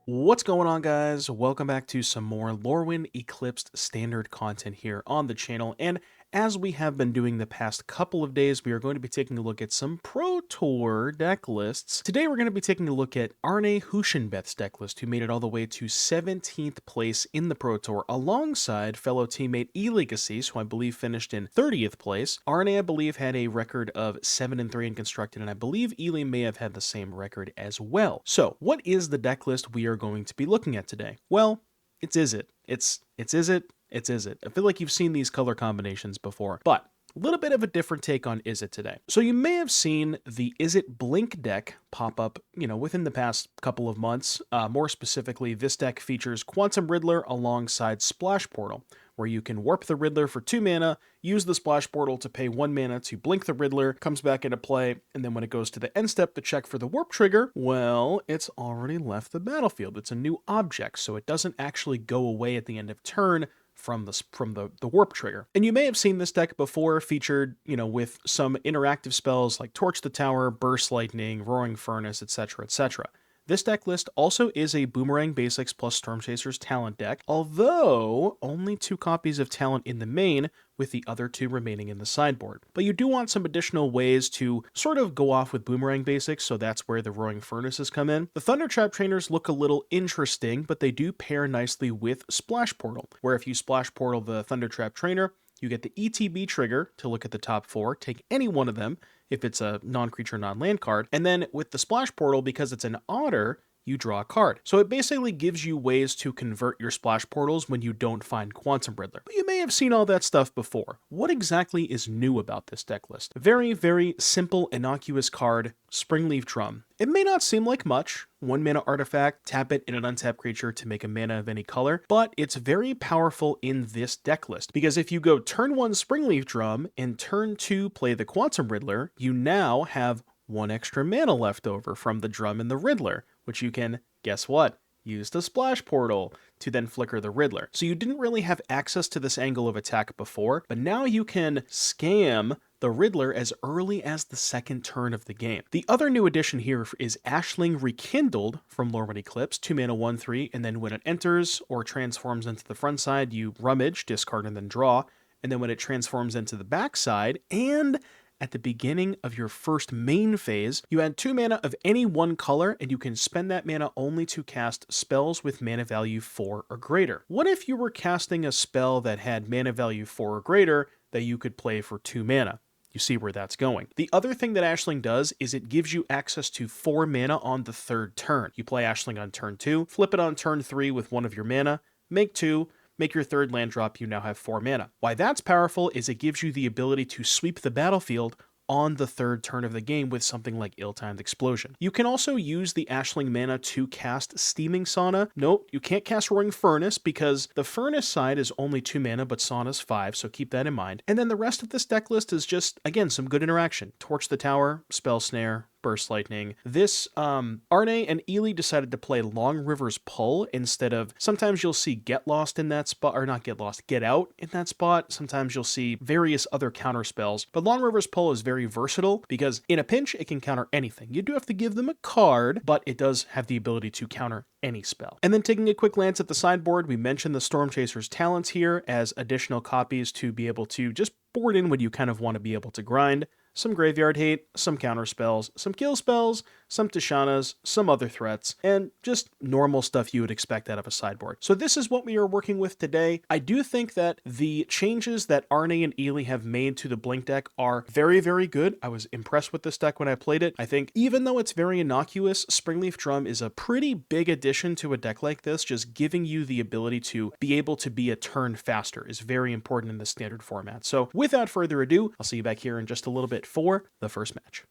What's going on, guys? Welcome back to some more Lorwyn Eclipsed standard content here on the channel, and as we have been doing the past couple of days, we are going to be taking a look at some Pro Tour deck lists. Today we're going to be taking a look at Arne Huschenbeth's deck list, who made it all the way to 17th place in the Pro Tour, alongside fellow teammate Kassis, who I believe finished in 30th place. Arne, I believe, had a record of 7-3 in Constructed, and I believe Ely may have had the same record as well. So, what is the deck list we are going to be looking at today? Well, it's Izzet. It's Izzet. It's Izzet. I feel like you've seen these color combinations before, but a little bit of a different take on Izzet today. So you may have seen the Izzet Blink deck pop up, within the past couple of months. More specifically, this deck features Quantum Riddler alongside Splash Portal, where you can warp the Riddler for 2 mana, use the Splash Portal to pay 1 mana to blink the Riddler, comes back into play, and then when it goes to the end step to check for the warp trigger, well, it's already left the battlefield. It's a new object, so it doesn't actually go away at the end of turn from the warp trigger. And you may have seen this deck before featured, with some interactive spells like Torch the Tower, Burst Lightning, Roaring Furnace, etc., etc. This deck list also is a Boomerang Basics plus Storm Chasers Talent deck, although only 2 copies of Talent in the main, with the other 2 remaining in the sideboard. But you do want some additional ways to sort of go off with Boomerang Basics, so that's where the Roaring Furnaces come in. The Thunder Trap Trainers look a little interesting, but they do pair nicely with Splash Portal, where if you Splash Portal the Thunder Trap Trainer, you get the ETB trigger to look at the top 4, take any one of them if it's a non-creature, non-land card, and then with the Splash Portal, because it's an otter, you draw a card. So it basically gives you ways to convert your Splash Portals when you don't find Quantum Riddler. But you may have seen all that stuff before. What exactly is new about this deck list? Very, very simple, innocuous card, Springleaf Drum. It may not seem like much, 1 mana artifact, tap it in an untapped creature to make a mana of any color, but it's very powerful in this deck list, because if you go turn 1 Springleaf Drum and turn 2 play the Quantum Riddler, you now have 1 extra mana left over from the Drum and the Riddler, which you can, guess what? Use the Splash Portal to then flicker the Riddler. So you didn't really have access to this angle of attack before, but now you can scam the Riddler as early as the 2nd turn of the game. The other new addition here is Ashling Rekindled from Lorwyn Eclipse, 2 mana 1/3, and then when it enters or transforms into the front side, you rummage, discard, and then draw, and then when it transforms into the back side, and at the beginning of your first main phase, you add 2 mana of any one color, and you can spend that mana only to cast spells with mana value 4 or greater. What if you were casting a spell that had mana value 4 or greater that you could play for 2 mana? You see where that's going. The other thing that Ashling does is it gives you access to 4 mana on the 3rd turn. You play Ashling on turn 2, flip it on turn 3 with 1 of your mana, make 2, make your 3rd land drop, you now have 4 mana. Why that's powerful is it gives you the ability to sweep the battlefield on the 3rd turn of the game with something like Ill-Timed Explosion. You can also use the Ashling mana to cast Steaming Sauna. Nope, you can't cast Roaring Furnace because the Furnace side is only 2 mana, but Sauna's 5, so keep that in mind. And then the rest of this deck list is just, again, some good interaction. Torch the Tower, Spell Snare, Burst Lightning. This, Arne and Ely decided to play Long River's Pull instead of, sometimes you'll see Get Lost in that spot, or not Get Lost, Get Out in that spot. Sometimes you'll see various other counter spells, but Long River's Pull is very versatile because in a pinch, it can counter anything. You do have to give them a card, but it does have the ability to counter any spell. And then taking a quick glance at the sideboard, we mentioned the Storm Chasers Talents here as additional copies to be able to just board in when you kind of want to be able to grind. Some Graveyard Hate, some counter spells, some kill spells, some Tishanas, some other threats, and just normal stuff you would expect out of a sideboard. So this is what we are working with today. I do think that the changes that Arne and Ely have made to the Blink deck are very, very good. I was impressed with this deck when I played it. I think even though it's very innocuous, Springleaf Drum is a pretty big addition to a deck like this. Just giving you the ability to be able to be a turn faster is very important in the standard format. So without further ado, I'll see you back here in just a little bit for the first match.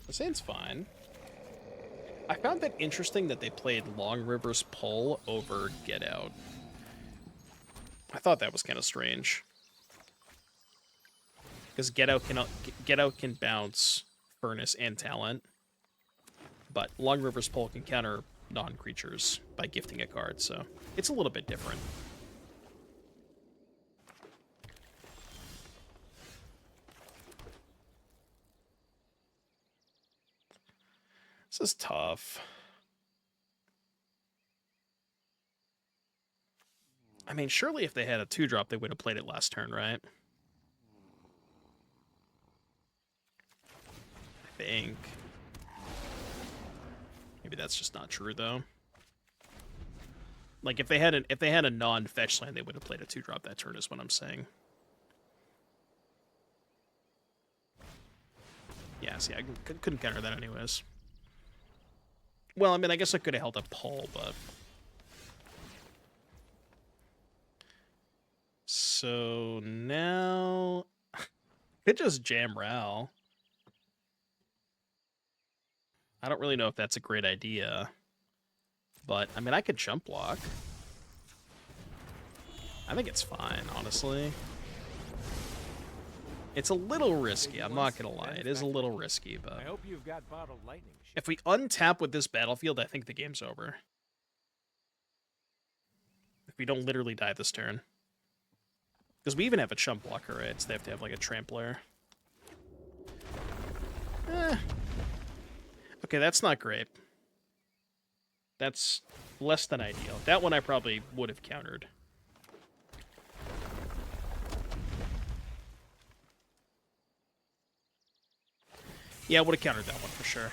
Seems fine. I found that interesting that they played Long River's Pull over Get Out. I thought that was kind of strange. Because Get Out can bounce Furnace and Talent, but Long River's Pull can counter non-creatures by gifting a card, so it's a little bit different. This is tough. I mean, surely if they had a 2-drop, they would have played it last turn, right? I think. Maybe that's just not true, though. Like, if they had a non-fetch land, they would have played a 2-drop that turn, is what I'm saying. Yeah, see, I couldn't counter that anyways. Well, I mean, I guess I could have held up Paul, but... So, now... could just jam Ral. I don't really know if that's a great idea. But, I mean, I could jump block. I think it's fine, honestly. It's a little risky, I'm not gonna lie. It is a little risky, but... I hope you've got bottled lightning. If we untap with this battlefield, I think the game's over. If we don't literally die this turn. Because we even have a chump blocker, right? So they have to have, like, a trampler. Okay, that's not great. That's less than ideal. That one I probably would have countered. Yeah, I would have countered that one for sure.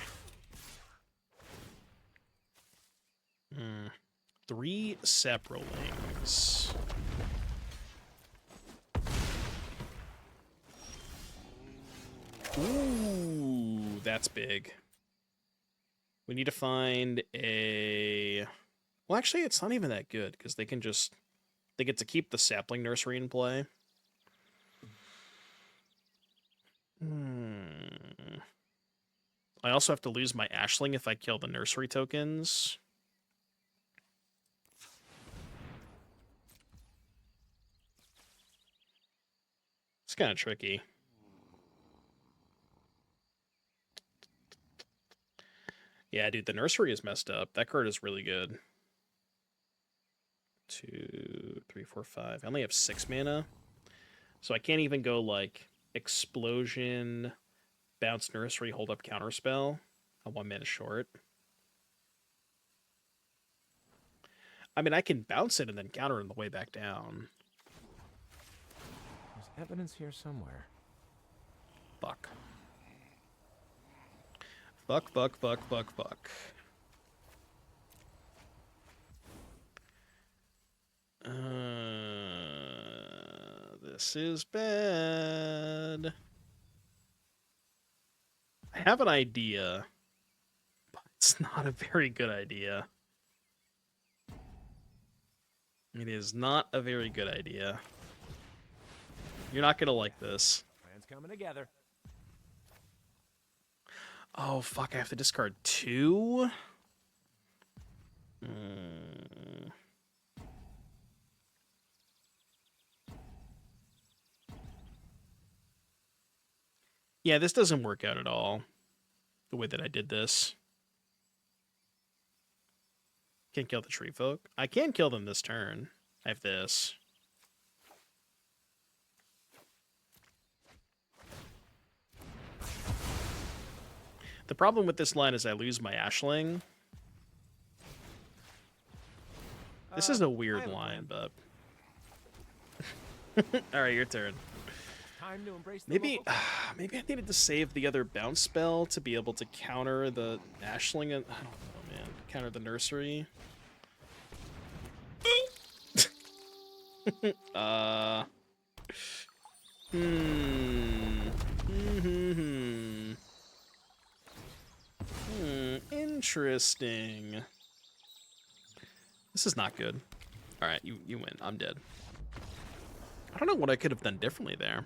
3 Saprolings. Ooh, that's big. We need to find a... Well, actually, it's not even that good, because they can just... They get to keep the sapling nursery in play. I also have to lose my Ashling if I kill the nursery tokens. It's kind of tricky. Yeah, dude, the nursery is messed up. That card is really good. 2, 3, 4, 5. I only have 6 mana. So I can't even go, like, Explosion, Bounce Nursery, Hold Up Counterspell. I'm 1 mana short. I mean, I can bounce it and then counter on the way back down. There's evidence here somewhere. Fuck. Fuck, fuck, fuck, fuck, fuck. This is bad. I have an idea, but it's not a very good idea. It is not a very good idea. You're not gonna like this. Plans coming together. Oh, fuck, I have to discard 2? Yeah, this doesn't work out at all, the way that I did this. Can't kill the tree folk. I can kill them this turn. I have this. The problem with this line is I lose my Ashling. This is a weird line, but... Alright, your turn. Time to embrace the Maybe I needed to save the other bounce spell to be able to counter the Ashling. I don't know, man. Counter the nursery. Interesting. This is not good. Alright, you win. I'm dead. I don't know what I could have done differently there.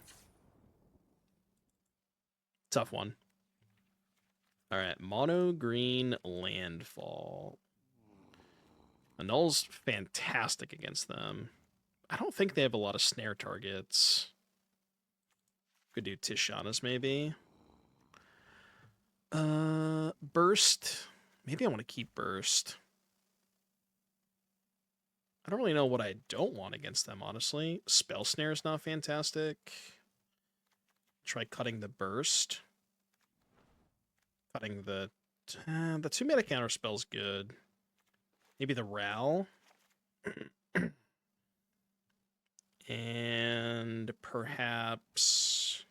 Tough one. Alright, mono green landfall. Annul's fantastic against them. I don't think they have a lot of snare targets. Could do Tishana's maybe. Burst. Maybe I want to keep Burst. I don't really know what I don't want against them, honestly. Spell Snare is not fantastic. Try cutting the Burst. Cutting the 2-mana counter spell's good. Maybe the Ral. And perhaps...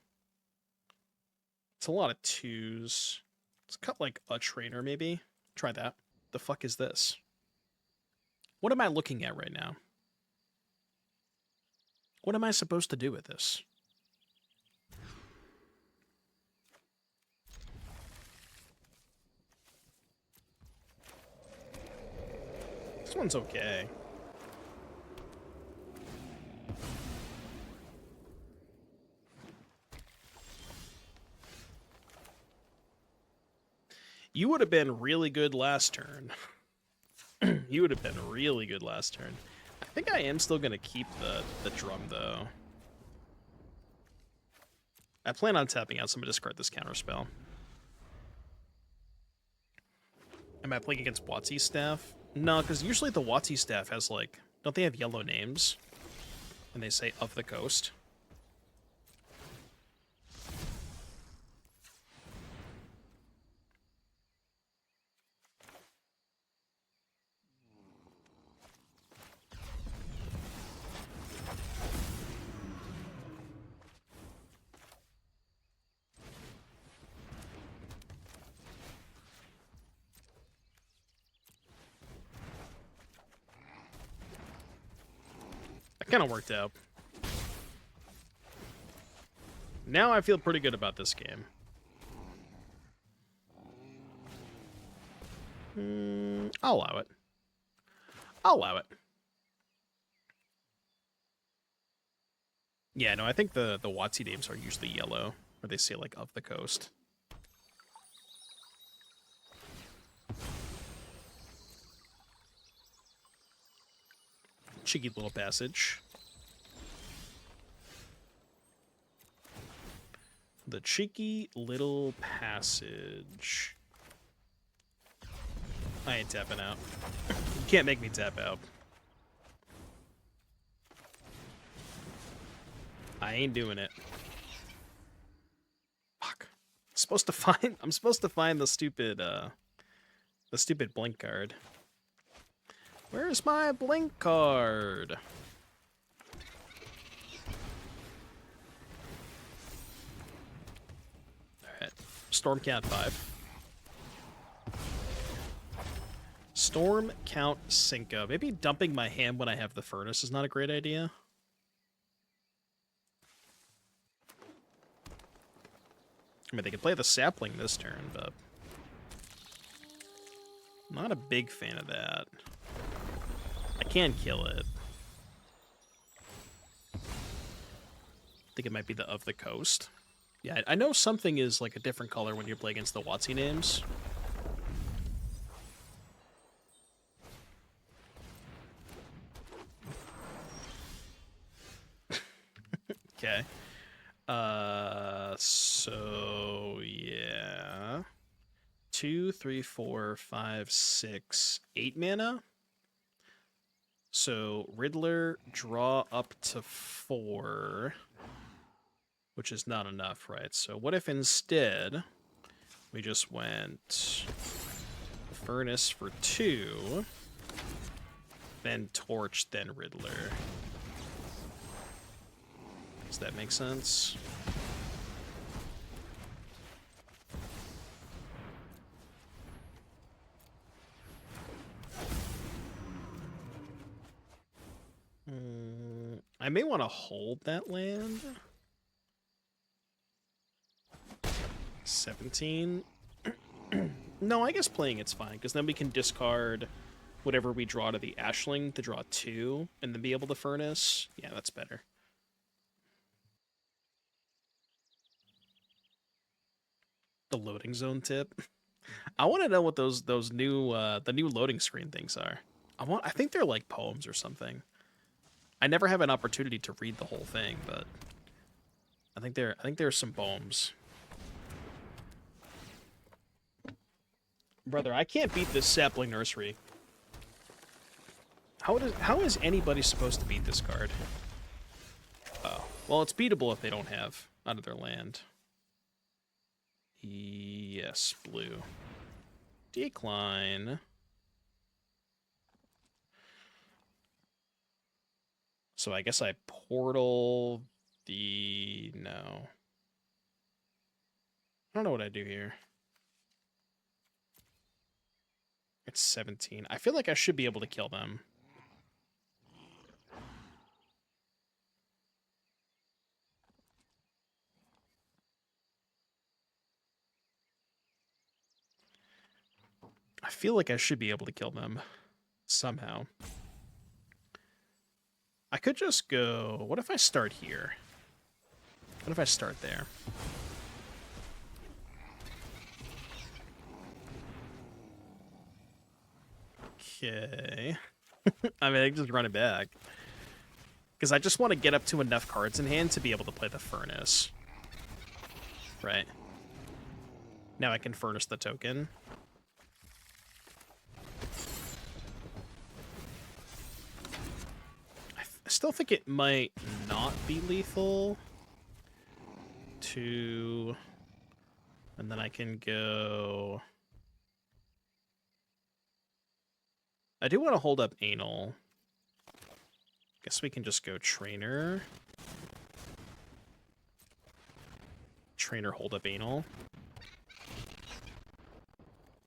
It's a lot of 2s. Let's cut like a trainer, maybe. Try that. The fuck is this? What am I looking at right now? What am I supposed to do with this? This one's okay. You would have been really good last turn. You would have been really good last turn. I think I am still going to keep the drum, though. I plan on tapping out, so I'm going to discard this counterspell. Am I playing against WotC's staff? No, because usually the WotC staff has, like... Don't they have yellow names? And they say, of the coast. Kind of worked out. Now I feel pretty good about this game. I'll allow it. I'll allow it. Yeah, no, I think the WotC names are usually yellow, where they say, like, of the coast. Cheeky little passage. The cheeky little passage. I ain't tapping out. You can't make me tap out. I ain't doing it. Fuck. I'm supposed to find the stupid blink card. Where's my blink card? Alright. Storm count 5. Storm count Cinco. Maybe dumping my hand when I have the furnace is not a great idea. I mean, they could play the sapling this turn, but... not a big fan of that. I can kill it. I think it might be the of the coast. Yeah, I know something is like a different color when you play against the WotC names. Okay. So yeah. 2, 3, 4, 5, 6, 8 mana. So Riddler, draw up to 4, which is not enough, right? So what if instead we just went Furnace for 2, then Torch, then Riddler? Does that make sense? I may want to hold that land. 17. No, I guess playing it's fine, because then we can discard whatever we draw to the Ashling to draw 2, and then be able to Furnace. Yeah, that's better. The loading zone tip. I want to know what those new the new loading screen things are. I think they're like poems or something. I never have an opportunity to read the whole thing, but I think there's some poems. Brother, I can't beat this sapling nursery. How is anybody supposed to beat this card? Oh, well, it's beatable if they don't have out of their land. Yes, blue. Decline. So I guess I portal the... no. I don't know what I do here. It's 17. I feel like I should be able to kill them. I feel like I should be able to kill them somehow. I could just go... What if I start here? What if I start there? Okay. I mean, I can just run it back. Because I just want to get up to enough cards in hand to be able to play the Furnace. Right. Now I can Furnace the token. I still think it might not be lethal. And then I can go... I do want to hold up Anal. Guess we can just go Trainer. Trainer, hold up Anal.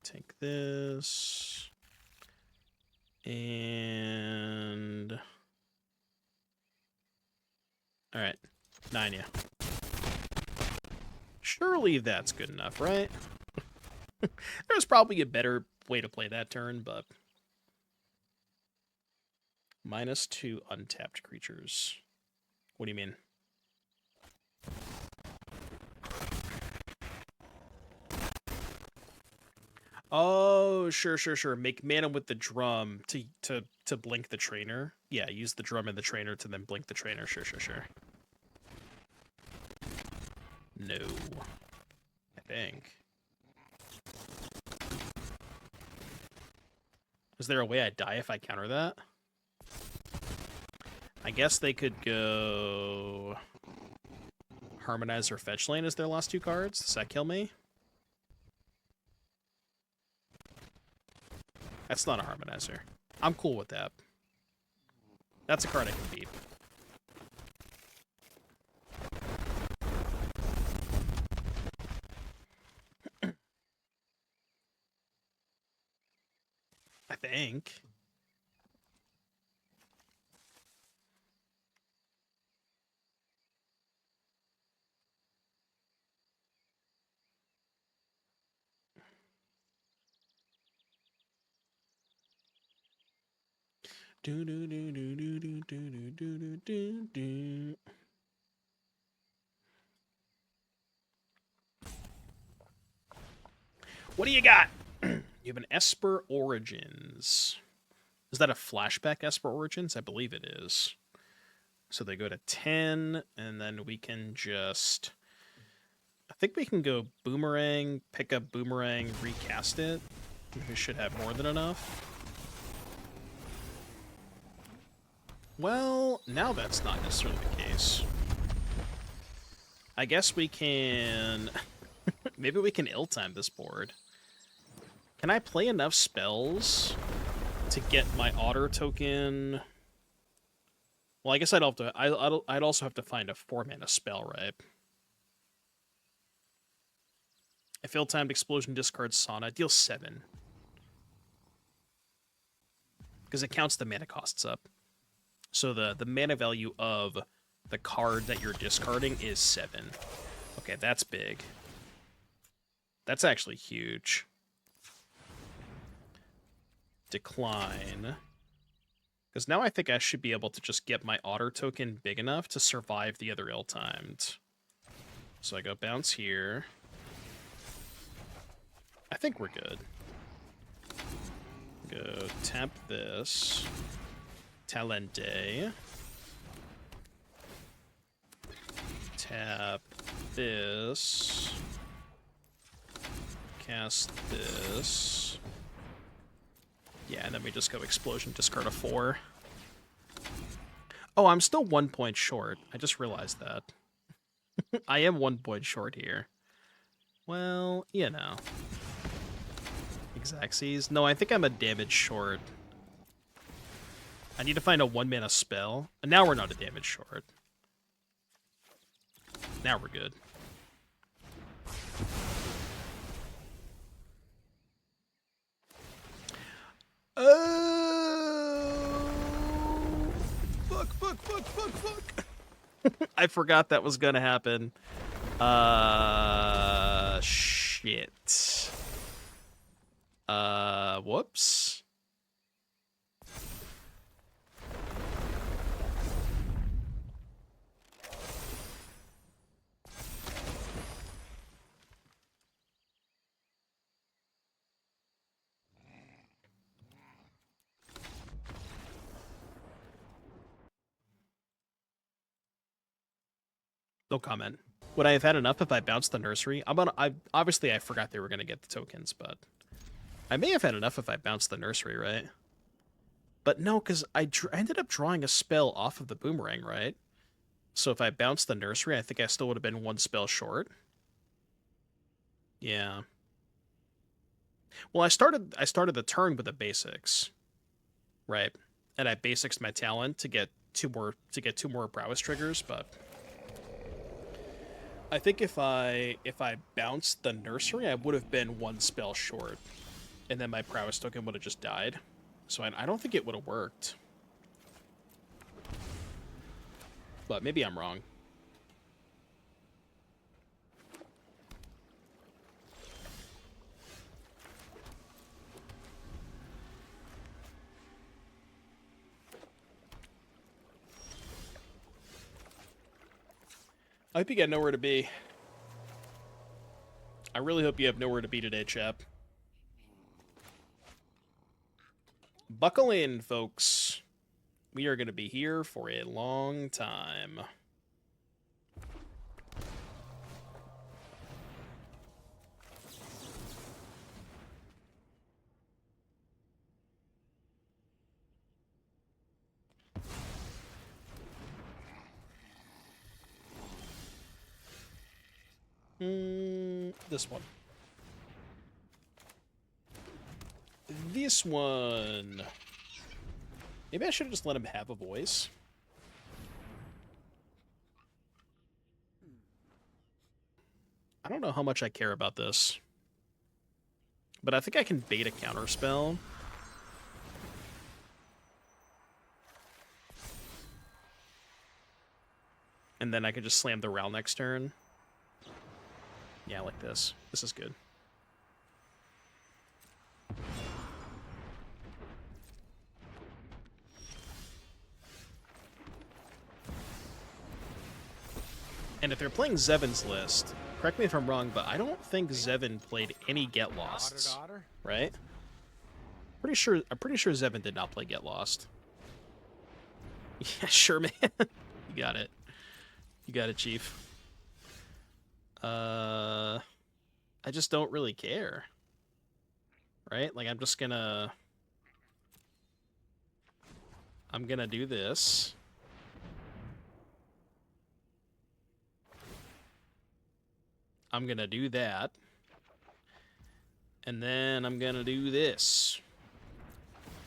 Take this. And... Alright. 9, yeah. Surely that's good enough, right? There's probably a better way to play that turn, but... -2 untapped creatures. What do you mean? Oh, sure. Make mana with the drum to blink the trainer. Yeah, use the drum and the trainer to then blink the trainer. Sure. No. I think. Is there a way I die if I counter that? I guess they could go... Harmonize or Fetch Lane as their last 2 cards. Does that kill me? That's not a Harmonizer. I'm cool with that. That's a card I can beat. I think. What do you got? You have an Esper Origins. Is that a flashback Esper Origins? I believe it is. So they go to 10, and then we can just... I think we can go Boomerang, pick up Boomerang, recast it. We should have more than enough. Well, now that's not necessarily the case. I guess we can... Maybe we can ill-time this board. Can I play enough spells to get my Otter token? Well, I guess I'd also have to find a 4-mana spell, right? If ill-timed Explosion discards Sauna, deal 7. Because it counts the mana costs up. So the mana value of the card that you're discarding is 7. Okay, that's big. That's actually huge. Decline. Because now I think I should be able to just get my Otter token big enough to survive the other ill-timed. So I go bounce here. I think we're good. Go tap this. Talente. Tap this. Cast this. Yeah, and then we just go Explosion, discard a 4. Oh, I'm still 1 point short. I just realized that. I am 1 point short here. Well, you know. Exacxies? No, I think I'm a damage short. I need to find a 1-mana spell. And now we're not a damage short. Now we're good. Oh! Fuck. I forgot that was gonna happen. Shit. Whoops. No comment. Would I have had enough if I bounced the nursery? Obviously I forgot they were gonna get the tokens, but I may have had enough if I bounced the nursery, right? But no, because I ended up drawing a spell off of the boomerang, right? So if I bounced the nursery, I think I still would have been 1 spell short. Yeah. Well, I started the turn with the basics, right? And I basics my talent to get two more prowess triggers, but I think if I bounced the nursery, I would have been 1 spell short, and then my prowess token would have just died. So I don't think it would have worked. But maybe I'm wrong. I hope you got nowhere to be. I really hope you have nowhere to be today, chap. Buckle in, folks. We are going to be here for a long time. This one. This one. Maybe I should have just let him have a voice. I don't know how much I care about this. But I think I can bait a counterspell. And then I could just slam the Ral next turn. Yeah, like this. This is good. And if they're playing Zevon's list, correct me if I'm wrong, but I don't think Zevon played any Get Losts, right? I'm pretty sure Zevon did not play Get Lost. Yeah, sure, man. You got it. You got it, Chief. I just don't really care. Right? Like, I'm gonna do this. I'm gonna do that. And then I'm gonna do this.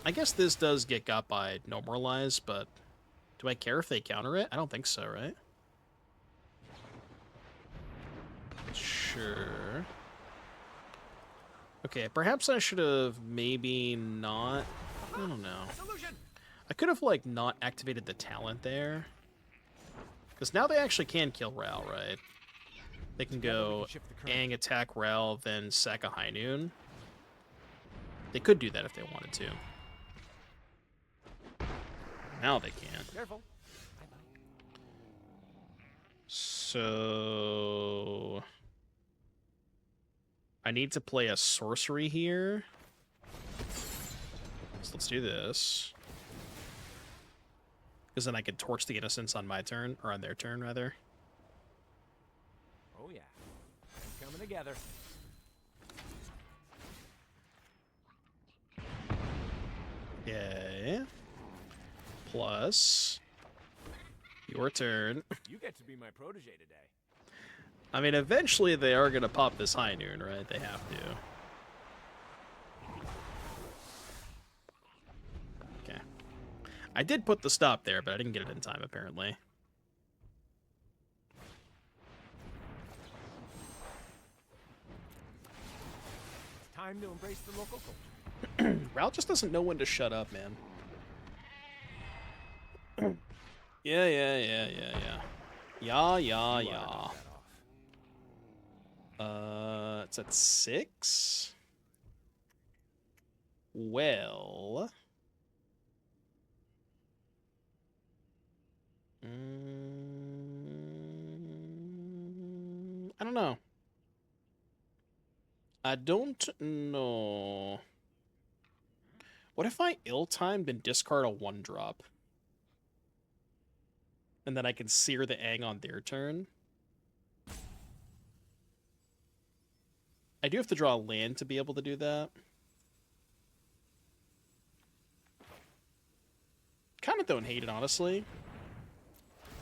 I guess this does get got by Normalize, but do I care if they counter it? I don't think so, right? Sure. Okay, perhaps I should have maybe not... I don't know. I could have, like, not activated the talent there. Because now they actually can kill Ral, right? They can go Aang, attack Ral, then sack a High Noon. They could do that if they wanted to. Now they can't. Careful. So... I need to play a sorcery here. So let's do this. Because then I could torch the innocents on my turn, or on their turn, rather. Oh yeah. I'm coming together. Okay. Plus... your turn. You get to be my protege today. I mean, eventually they are going to pop this High Noon, right? They have to. Okay. I did put the stop there, but I didn't get it in time, apparently. It's time to embrace the local culture. Ral just doesn't know when to shut up, man. Yeah. It's at 6? Well... I don't know. I don't know. What if I ill-timed and discard a 1-drop? And then I can sear the Aang on their turn? I do have to draw a land to be able to do that. Kind of don't hate it, honestly.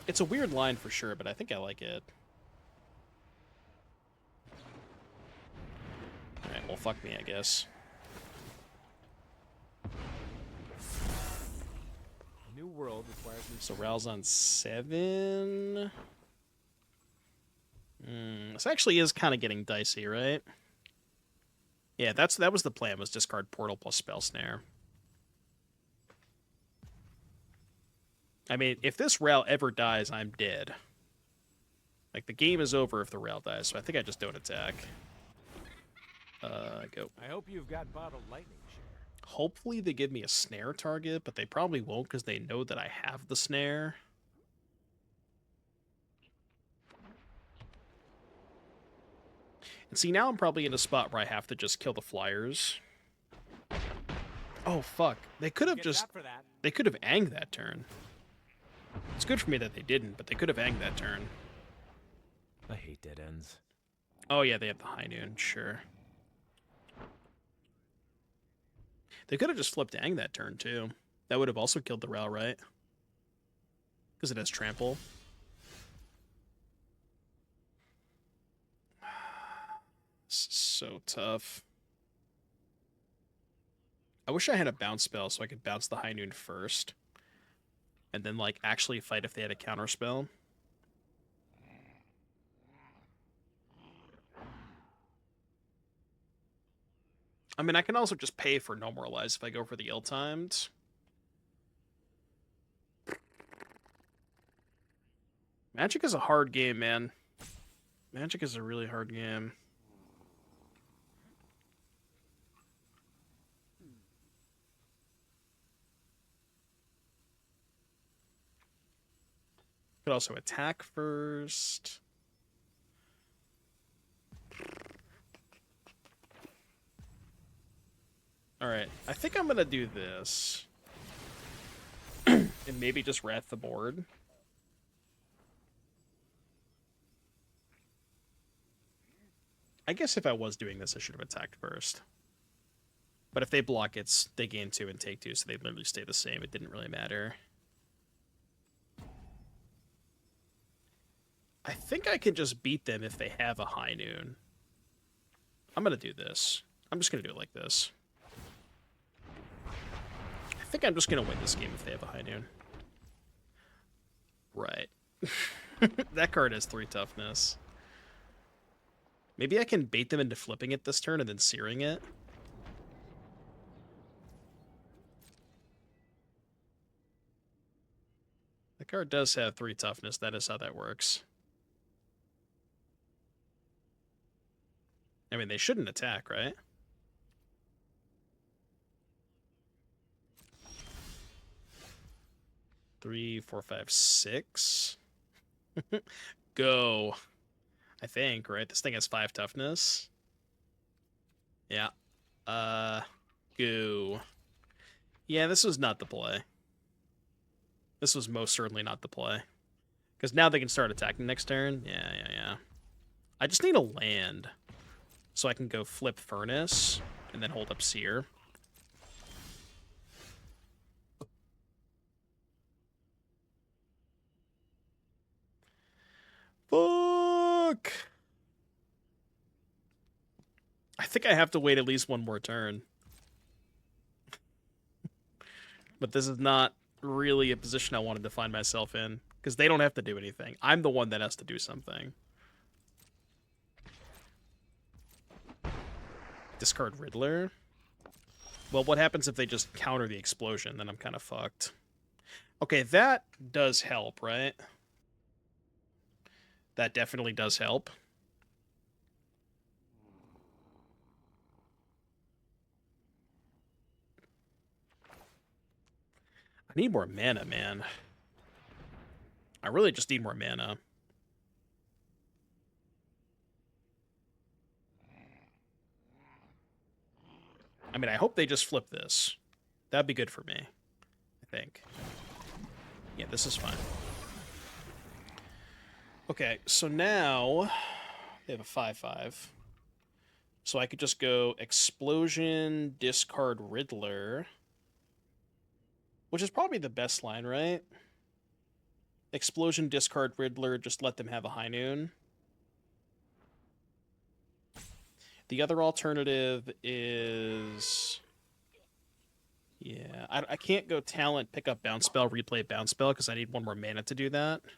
It's a weird line for sure, but I think I like it. Alright, well, fuck me, I guess. A new world requires new... So Ral's on 7. This actually is kind of getting dicey, right? Yeah, that was the plan, was discard Portal plus Spell Snare. I mean, if this Ral ever dies, I'm dead. Like, the game is over if the Ral dies, so I think I just don't attack. Go. I hope you've got bottled lightning share. Hopefully they give me a snare target, but they probably won't because they know that I have the snare. And see, now I'm probably in a spot where I have to just kill the flyers. Oh, fuck. They could have just... They could have anged that turn. It's good for me that they didn't, but they could have anged that turn. I hate dead ends. Oh, yeah, they have the High Noon, sure. They could have just flipped Ang that turn, too. That would have also killed the Ral, right? Because it has Trample. This is so tough. I wish I had a bounce spell so I could bounce the High Noon first. And then, like, actually fight if they had a counter spell. I mean, I can also just pay for No Moralize if I go for the ill-timed. Magic is a hard game, man. Magic is a really hard game. Could also attack first. Alright, I think I'm gonna do this. And maybe just wrath the board. I guess if I was doing this, I should have attacked first. But if they block, they gain 2 and take 2, so they literally stay the same. It didn't really matter. I think I can just beat them if they have a High Noon. I'm gonna do this. I'm just gonna do it like this. I think I'm just gonna win this game if they have a High Noon. Right. That card has 3 toughness. Maybe I can bait them into flipping it this turn and then searing it. The card does have 3 toughness. That is how that works. I mean, they shouldn't attack, right? Three, 4, 5, 6. Go. I think, right? This thing has 5 toughness. Yeah. Go. Yeah, this was not the play. This was most certainly not the play. Because now they can start attacking next turn. Yeah. I just need a land. So I can go flip Furnace and then hold up Seer. Fuck! I think I have to wait at least one more turn. But this is not really a position I wanted to find myself in, because they don't have to do anything. I'm the one that has to do something. Discard Riddler. Well, what happens if they just counter the explosion? Then I'm kind of fucked. Okay, that does help, right? That definitely does help. I need more mana, man. I really just need more mana. I mean, I hope they just flip this. That'd be good for me, I think. Yeah, this is fine. Okay, so now they have a 5/5. So I could just go Explosion, discard Riddler, which is probably the best line, right? Explosion, discard Riddler, just let them have a high noon. The other alternative is... Yeah, I can't go talent, pick up bounce spell, replay bounce spell, because I need one more mana to do that. I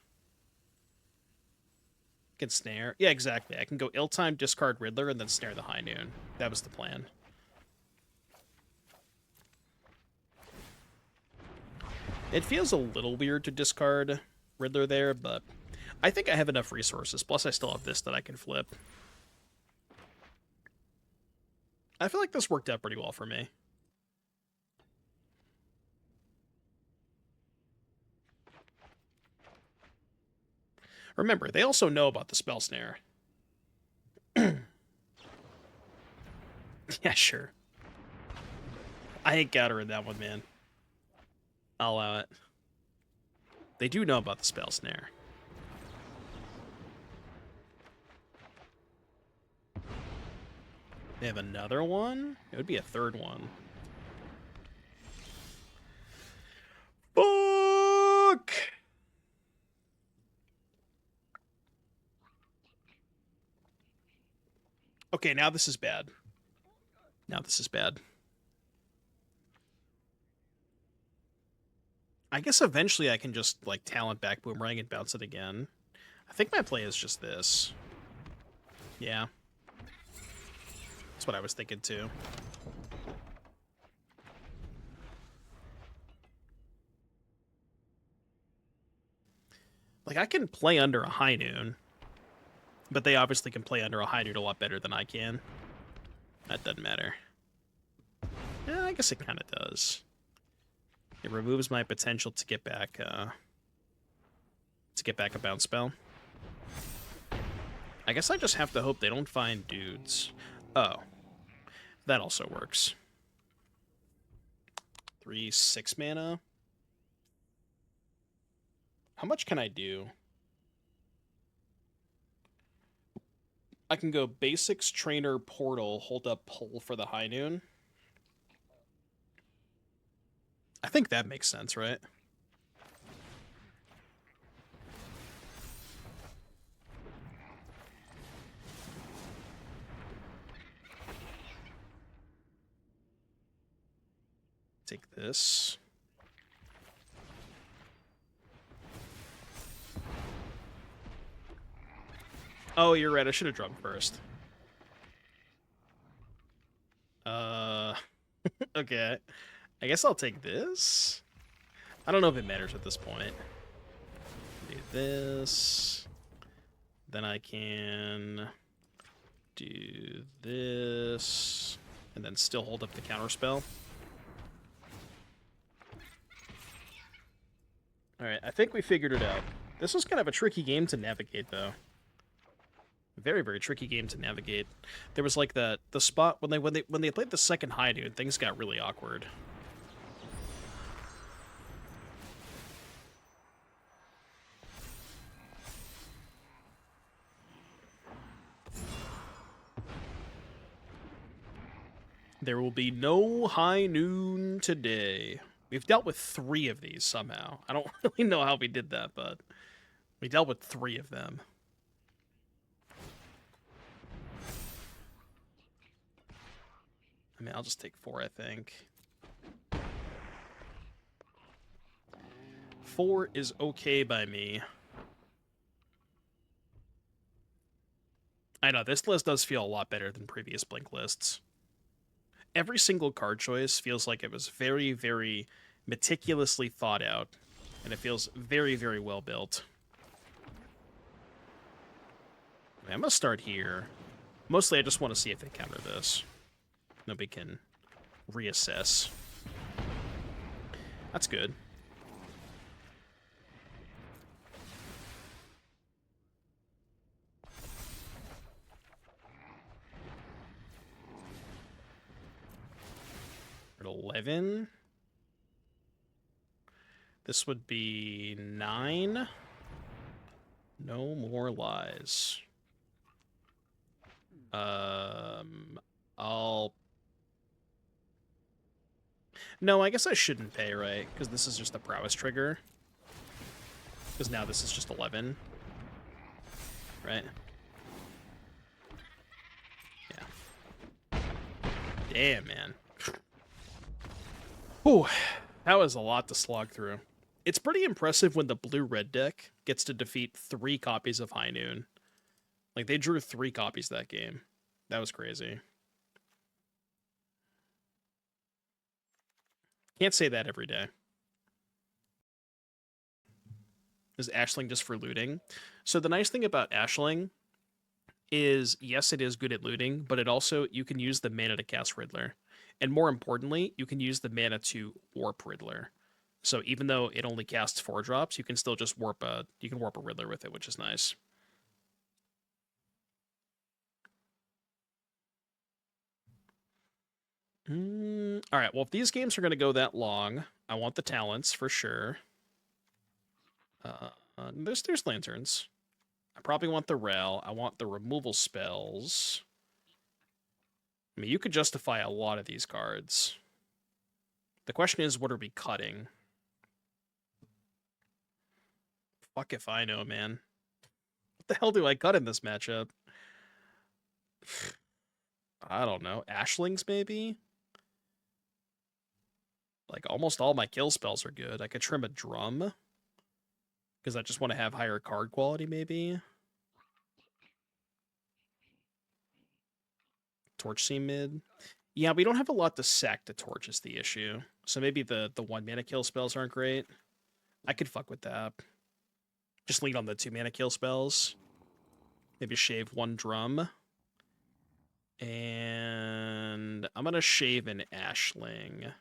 can snare. Yeah, exactly. I can go ill-time, discard Riddler, and then snare the high noon. That was the plan. It feels a little weird to discard Riddler there, but I think I have enough resources. Plus, I still have this that I can flip. I feel like this worked out pretty well for me. Remember, they also know about the spell snare. Yeah, sure. I ain't got her in that one, man. I'll allow it. They do know about the spell snare. They have another one? It would be a third one. Fuck! Okay, now this is bad. Now this is bad. I guess eventually I can just, like, talent back Boomerang and bounce it again. I think my play is just this. Yeah. That's what I was thinking, too. Like, I can play under a high noon, but they obviously can play under a high noon a lot better than I can. That doesn't matter. Yeah, I guess it kind of does. It removes my potential to get back a bounce spell. I guess I just have to hope they don't find dudes. Oh. That also works. 3, 6 mana. How much can I do? I can go Basics, Trainer, Portal, hold up, pull for the high noon. I think that makes sense, right? Take this. Oh, you're right. I should have drummed first. Okay. I guess I'll take this. I don't know if it matters at this point. Do this. Then I can do this. And then still hold up the counterspell. Alright, I think we figured it out. This was kind of a tricky game to navigate, though. Very, very tricky game to navigate. There was like the spot when they played the second high noon, things got really awkward. There will be no high noon today. We've dealt with 3 of these somehow. I don't really know how we did that, but we dealt with 3 of them. I mean, I'll just take 4, I think. 4 is okay by me. I know, this list does feel a lot better than previous Blink lists. Every single card choice feels like it was very, very meticulously thought out, and it feels very, very well built. I'm gonna start here. Mostly I just want to see if they counter this. Nobody can reassess. That's good. At 11. This would be 9. No more lies. I'll... No, I guess I shouldn't pay, right? Because this is just a prowess trigger. Because now this is just 11. Right? Yeah. Damn, man. Whew. That was a lot to slog through. It's pretty impressive when the blue-red deck gets to defeat 3 copies of High Noon. Like, they drew 3 copies that game. That was crazy. Can't say that every day. Is Ashling just for looting? So the nice thing about Ashling is, yes, it is good at looting, but it also, you can use the mana to cast Riddler. And more importantly, you can use the mana to warp Riddler. So even though it only casts 4 drops, you can still just warp a Riddler with it, which is nice. All right, well, if these games are going to go that long, I want the talents for sure. There's lanterns. I probably want the Rel. I want the removal spells. I mean, you could justify a lot of these cards. The question is, what are we cutting? Fuck if I know, man. What the hell do I cut in this matchup? I don't know. Ashlings, maybe? Like, almost all my kill spells are good. I could trim a drum. Because I just want to have higher card quality, maybe? Torch seem mid. Yeah, we don't have a lot to sack to torch is the issue. So maybe the 1 mana kill spells aren't great. I could fuck with that. Just lean on the 2 mana kill spells. Maybe shave 1 drum. And I'm gonna shave an Ashling.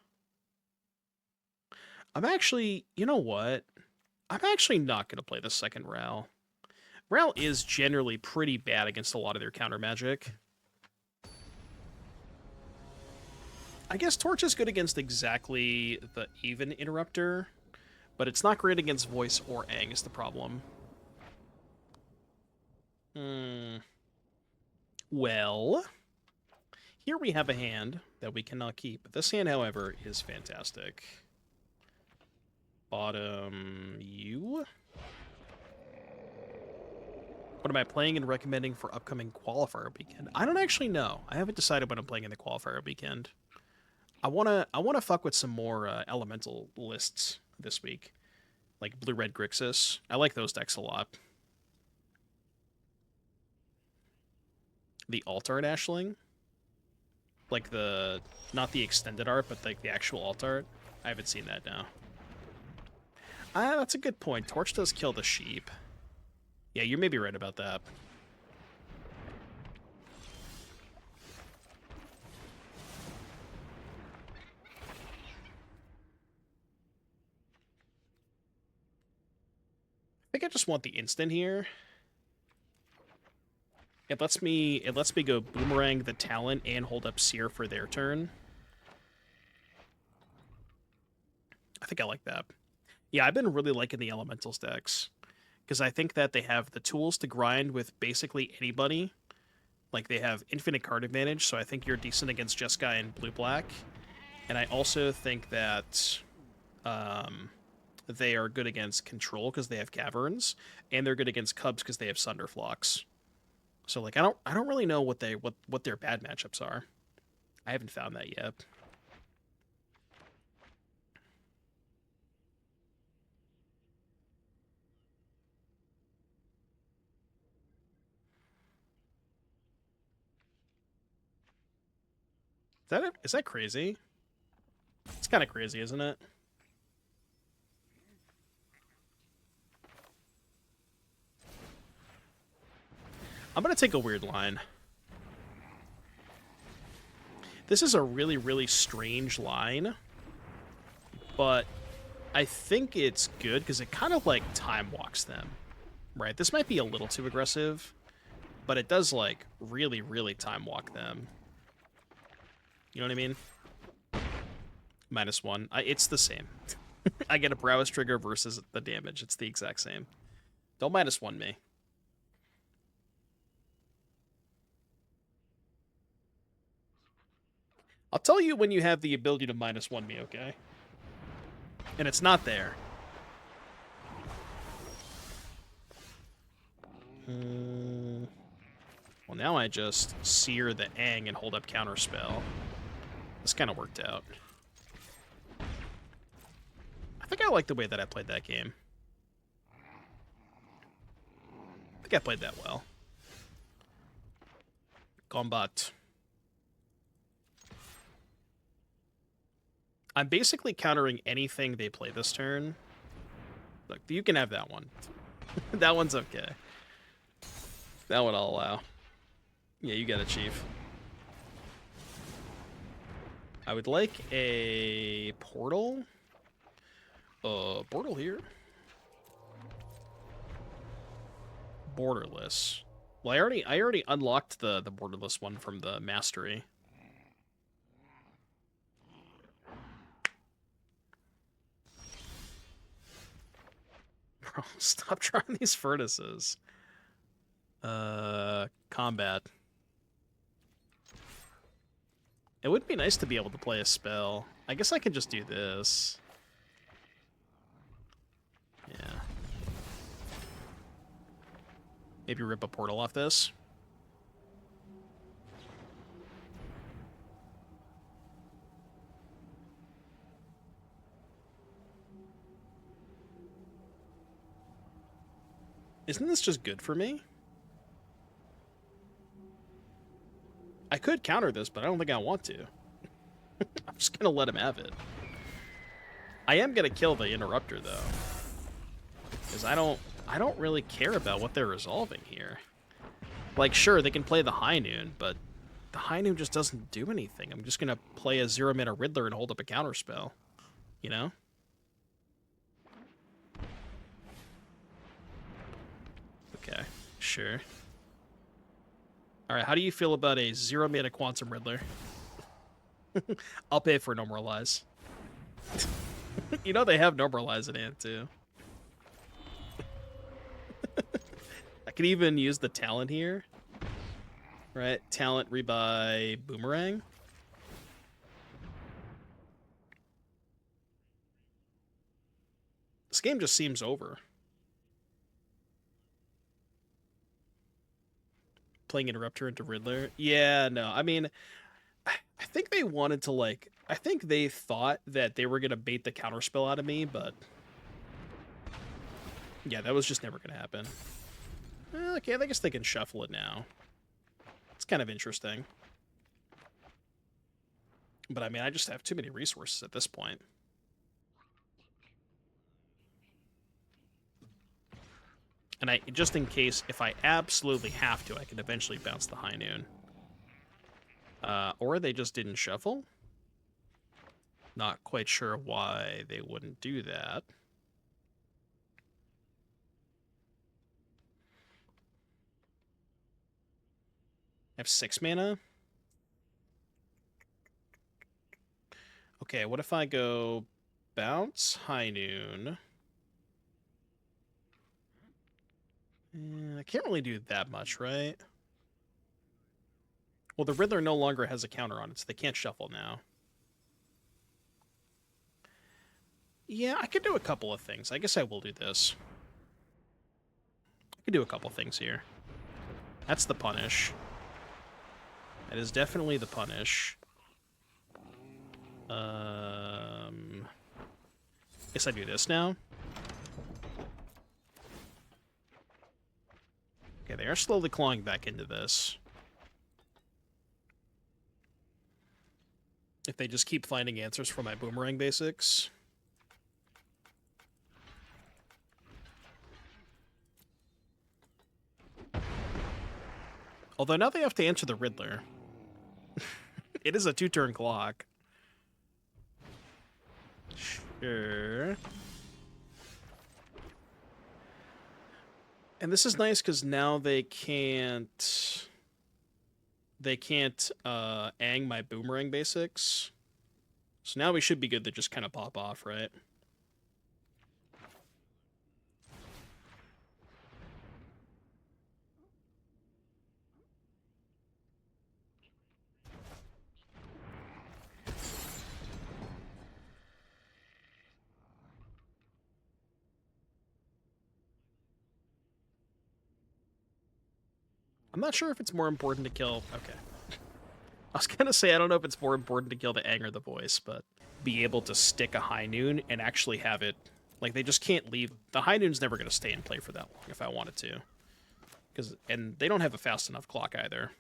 I'm actually, you know what? I'm actually not gonna play the second Ral. Ral is generally pretty bad against a lot of their counter magic. I guess Torch is good against exactly the even Interrupter, but it's not great against Voice or Aang is the problem. Well, here we have a hand that we cannot keep. This hand, however, is fantastic. Bottom you. What am I playing and recommending for upcoming qualifier weekend? I don't actually know. I haven't decided what I'm playing in the qualifier weekend. I wanna fuck with some more elemental lists this week, like blue-red Grixis. I like those decks a lot. The alt art Ashling, like the not the extended art, but like the actual alt art. I haven't seen that now. That's a good point. Torch does kill the sheep. Yeah, you're maybe right about that. I think I just want the instant here. It lets me go Boomerang the talent and hold up Seer for their turn. I think I like that. Yeah, I've been really liking the Elementals decks, because I think that they have the tools to grind with basically anybody. Like, they have infinite card advantage, so I think you're decent against Jeskai and blue-black. And I also think that they are good against Control because they have Caverns, and they're good against Cubs because they have Sunderflocks. So, like, I don't really know what their bad matchups are. I haven't found that yet. Is that crazy? It's kind of crazy, isn't it? I'm going to take a weird line. This is a really, really strange line, but I think it's good because it kind of, like, time walks them, right? This might be a little too aggressive, but it does, like, really, really time walk them. You know what I mean? -1. It's the same. I get a prowess trigger versus the damage. It's the exact same. Don't -1 me. I'll tell you when you have the ability to -1 me, okay? And it's not there. Well, now I just sear the Aang and hold up counterspell. This kind of worked out. I think I like the way that I played that game. I think I played that well. Combat. I'm basically countering anything they play this turn. Look, you can have that one. That one's okay. That one I'll allow. Yeah, you got it, Chief. I would like a portal. Portal here. Borderless. Well, I already unlocked the borderless one from the mastery. Bro, stop trying these furnaces. Combat. It would be nice to be able to play a spell. I guess I could just do this. Yeah. Maybe rip a portal off this. Isn't this just good for me? I could counter this, but I don't think I want to. I'm just gonna let him have it. I am gonna kill the interrupter though, because I don't really care about what they're resolving here. Like, sure, they can play the High Noon, but the High Noon just doesn't do anything. I'm just gonna play a 0-mana Riddler and hold up a counterspell. You know? Okay, sure. Alright, how do you feel about a 0-mana Quantum Riddler? I'll pay for Normalize. You know they have Normalize in hand, too. I could even use the talent here. Right? Talent rebuy Boomerang. This game just seems over. Playing Interrupter into Riddler. Yeah, no. I mean, I think they wanted to, like... I think they thought that they were going to bait the counterspell out of me, but... yeah, that was just never going to happen. Okay, I guess they can shuffle it now. It's kind of interesting. But, I mean, I just have too many resources at this point. And I, just in case, if I absolutely have to, I can eventually bounce the High Noon. Or they just didn't shuffle. Not quite sure why they wouldn't do that. I have 6 mana. Okay, what if I go bounce High Noon? I can't really do that much, right? Well, the Riddler no longer has a counter on it, so they can't shuffle now. Yeah, I could do a couple of things. I guess I will do this. I could do a couple things here. That's the punish. That is definitely the punish. Guess I do this now. Okay, they are slowly clawing back into this. If they just keep finding answers for my boomerang basics. Although now they have to answer the Riddler. It is a 2-turn clock. Sure. And this is nice because now they can't ang my boomerang basics. So now we should be good to just kind of pop off, right? I'm not sure if it's more important to kill... Okay. I was gonna say, I don't know if it's more important to kill the Ang or the voice, but be able to stick a High Noon and actually have it... Like, they just can't leave... The High Noon's never gonna stay in play for that long if I wanted to. And they don't have a fast enough clock either.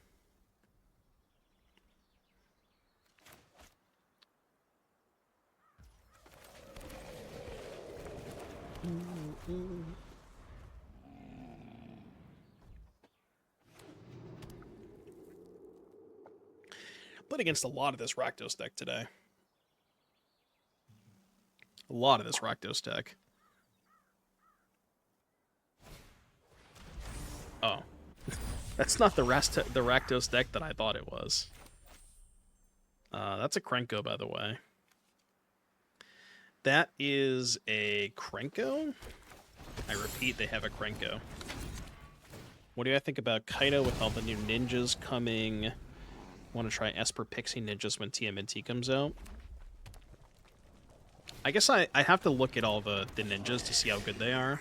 Played against a lot of this Rakdos deck today. A lot of this Rakdos deck. Oh. That's not the Rakdos deck that I thought it was. That's a Krenko, by the way. That is a Krenko? I repeat, they have a Krenko. What do I think about Kaido with all the new ninjas coming? Want to try Esper Pixie Ninjas when TMNT comes out? I guess I have to look at all the ninjas to see how good they are.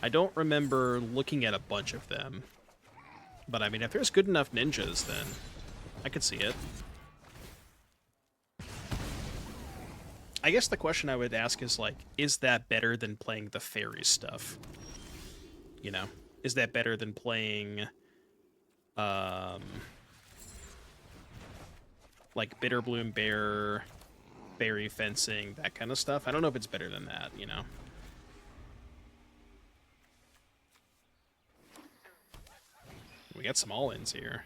I don't remember looking at a bunch of them. But I mean, if there's good enough ninjas, then I could see it. I guess the question I would ask is, like, is that better than playing the fairy stuff? You know? Is that better than playing... like Bitterbloom Bear, Berry Fencing, that kind of stuff. I don't know if it's better than that, you know? We got some all-ins here.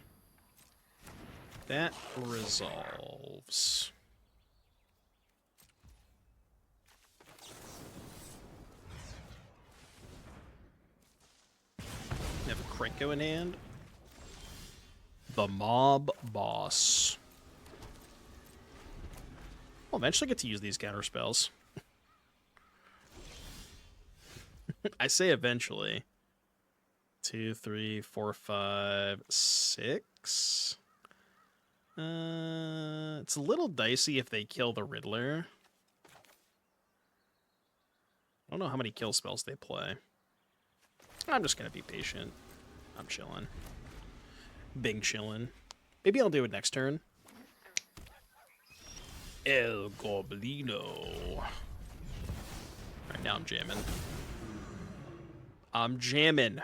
That resolves. We have a Krenko in hand. The Mob Boss. I'll eventually get to use these counter spells. I say eventually. 2, 3, 4, 5, 6. It's a little dicey if they kill the Riddler. I don't know how many kill spells they play. I'm just gonna be patient. I'm chilling. Big chillin'. Maybe I'll do it next turn. El Goblino. Alright, now I'm jamming. I'm jamming.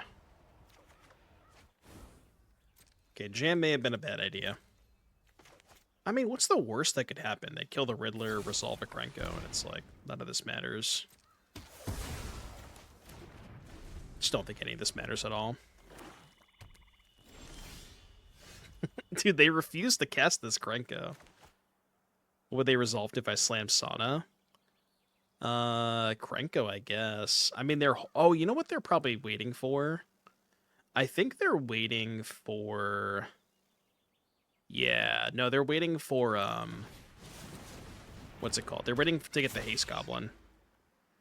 Okay, jam may have been a bad idea. I mean, what's the worst that could happen? They kill the Riddler, resolve a Krenko, and it's like, none of this matters. Just don't think any of this matters at all. Dude, they refused to cast this Krenko. What would they resolved if I slammed Sana? Krenko, I guess. I mean, they're... Oh, you know what they're probably waiting for? I think they're waiting for... Yeah, no, they're waiting for, what's it called? They're waiting to get the Haste Goblin.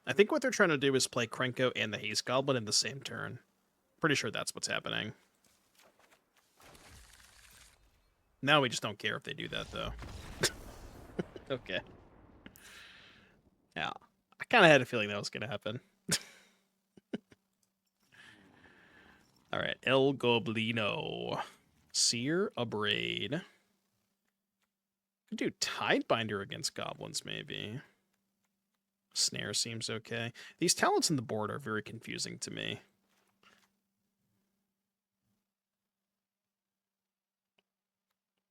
I think what they're trying to do is play Krenko and the Haste Goblin in the same turn. Pretty sure that's what's happening. Now we just don't care if they do that, though. Okay. Yeah. I kind of had a feeling that was going to happen. Alright, El Goblino. Seer, Abrade. Could do Tidebinder against goblins, maybe. Snare seems okay. These talents on the board are very confusing to me.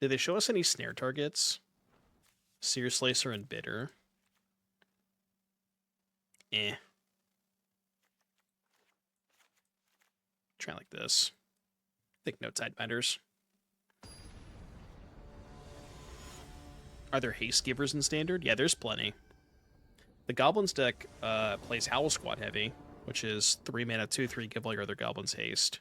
Did they show us any snare targets? Sear Slicer and Bitter. Eh. Try like this. I think no tide binders. Are there haste givers in Standard? Yeah, there's plenty. The Goblins deck plays Howl Squad heavy, which is 3 mana, 2/3, give all your other goblins haste.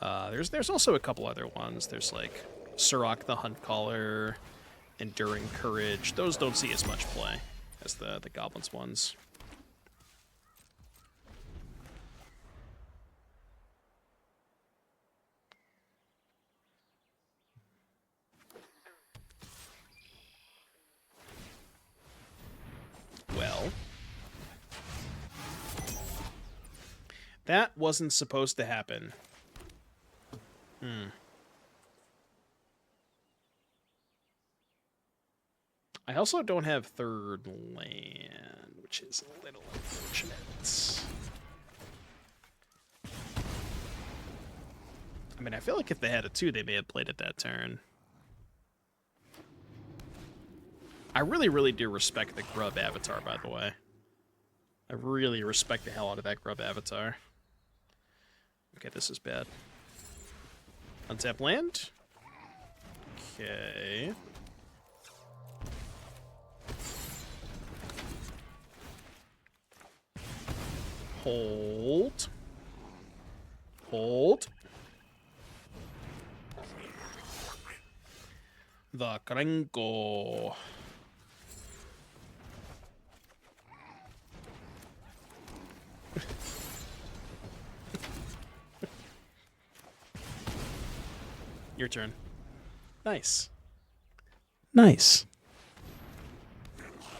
There's also a couple other ones. There's like Surrak the Huntcaller, Enduring Courage. Those don't see as much play as the goblins ones. Well, that wasn't supposed to happen. I also don't have third land, which is a little unfortunate. I mean, I feel like if they had a 2, they may have played it that turn. I really, really do respect the Grub avatar, by the way. I really respect the hell out of that Grub avatar. Okay, this is bad. Untap land. Okay. Hold. Hold. The Krenko. Your turn. Nice. Nice.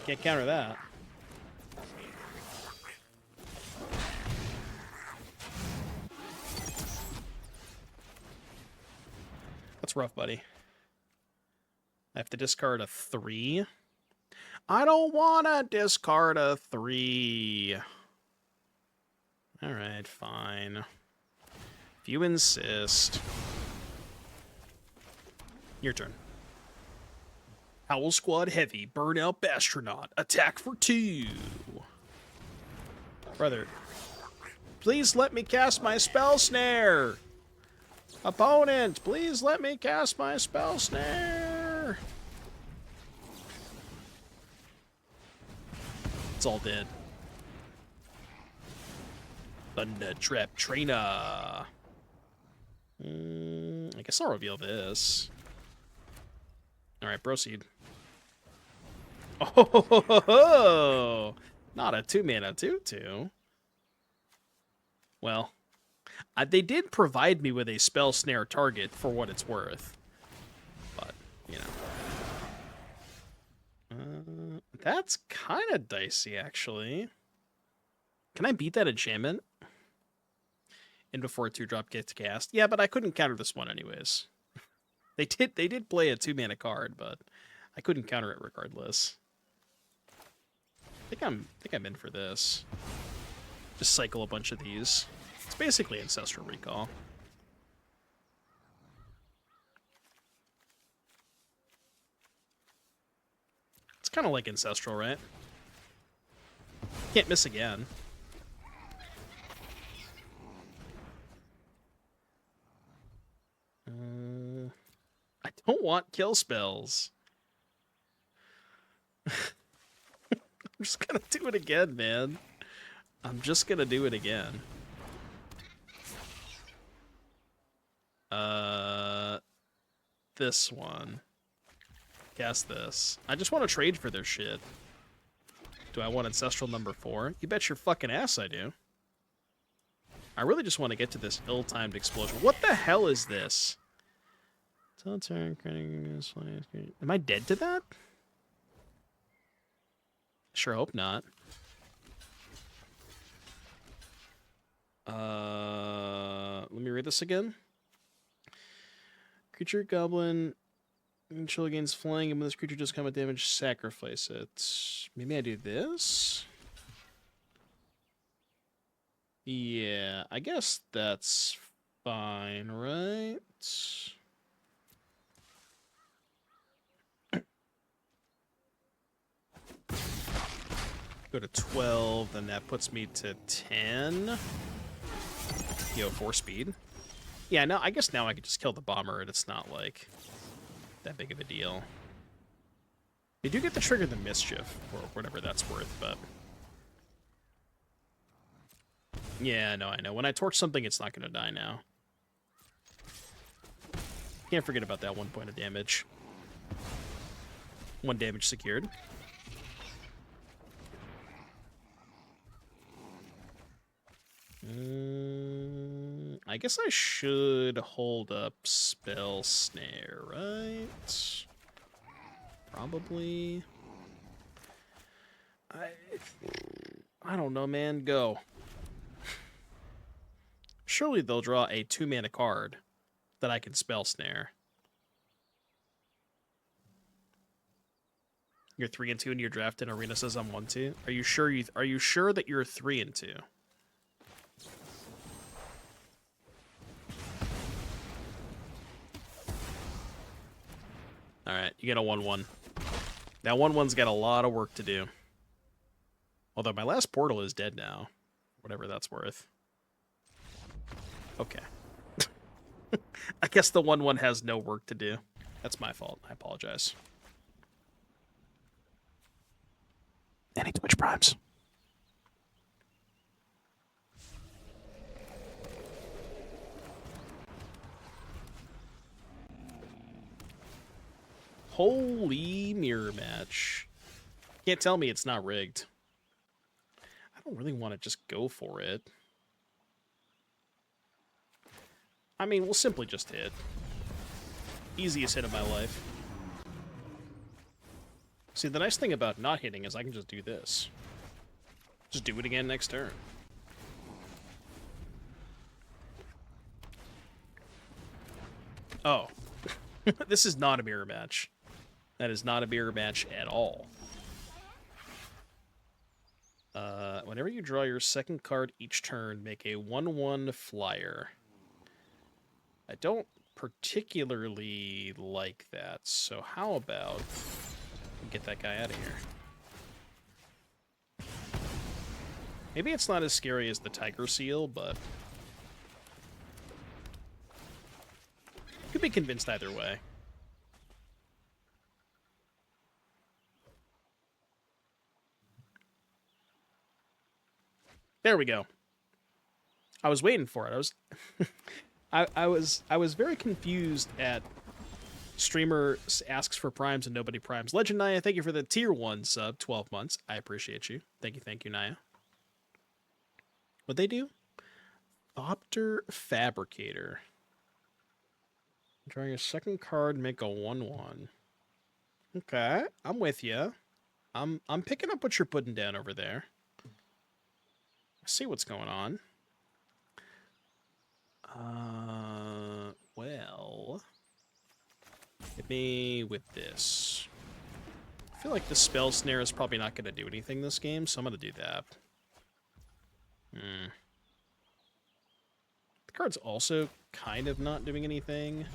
Can't counter that. That's rough, buddy. I have to discard a 3. I don't want to discard a 3. Alright, fine. If you insist. Your turn. Howl Squad Heavy, Burnout Bastronaut, attack for 2. Brother, please let me cast my Spell Snare. Opponent, please let me cast my Spell Snare. It's all dead. Thunder Trap Trainer. I guess I'll reveal this. Alright, proceed. Oh, not a 2-mana 2/2. Well, they did provide me with a Spell Snare target for what it's worth. But, you know. That's kind of dicey, actually. Can I beat that enchantment? And before a 2-drop gets cast? Yeah, but I couldn't counter this one anyways. They did play a 2-mana card, but I couldn't counter it regardless. I think I'm in for this. Just cycle a bunch of these. It's basically Ancestral Recall. It's kind of like Ancestral, right? Can't miss again. I don't want kill spells. I'm just gonna do it again, man. I'm just gonna do it again. This one. Cast this. I just want to trade for their shit. Do I want Ancestral number 4? You bet your fucking ass I do. I really just want to get to this ill-timed explosion. What the hell is this? Am I dead to that? Sure hope not. Let me read this again. Creature Goblin control gains flying, and when this creature does combat damage, sacrifice it. Maybe I do this? Yeah, I guess that's fine, right? Go to 12, then that puts me to 10. Yo, 4 speed. Yeah, no, I guess now I could just kill the bomber and it's not, like, that big of a deal. You do get to trigger the mischief, or whatever that's worth, but... Yeah, no, I know. When I torch something, it's not going to die now. Can't forget about that 1 point of damage. 1 damage secured. I guess I should hold up Spell Snare, right? Probably. I don't know, man. Go. Surely they'll draw a 2-mana card that I can Spell Snare. You're 3 and 2 in your draft and Arena says I'm 1-2. Are you sure are you sure that you're 3 and 2? Alright, you get a 1-1. That 1-1's got a lot of work to do. Although my last portal is dead now. Whatever that's worth. Okay. I guess the 1-1 has no work to do. That's my fault. I apologize. Any Twitch Primes? Holy mirror match. Can't tell me it's not rigged. I don't really want to just go for it. I mean, we'll simply just hit. Easiest hit of my life. See, the nice thing about not hitting is I can just do this. Just do it again next turn. Oh. This is not a mirror match. That is not a mirror match at all. Whenever you draw your second card each turn, make a 1/1 flyer. I don't particularly like that, so how about we get that guy out of here? Maybe it's not as scary as the Tiger Seal, but could be convinced either way. There we go. I was waiting for it. I was very confused at streamer asks for primes and nobody primes. Legend Naya, thank you for the tier 1 sub, 12 months. I appreciate you. Thank you, Naya. What'd they do? Thopter Fabricator. Drawing a second card, make a 1/1. Okay, I'm with you. I'm picking up what you're putting down over there. I see what's going on. Well, hit me with this. I feel like the Spell Snare is probably not going to do anything this game, so I'm going to do that. The card's also kind of not doing anything.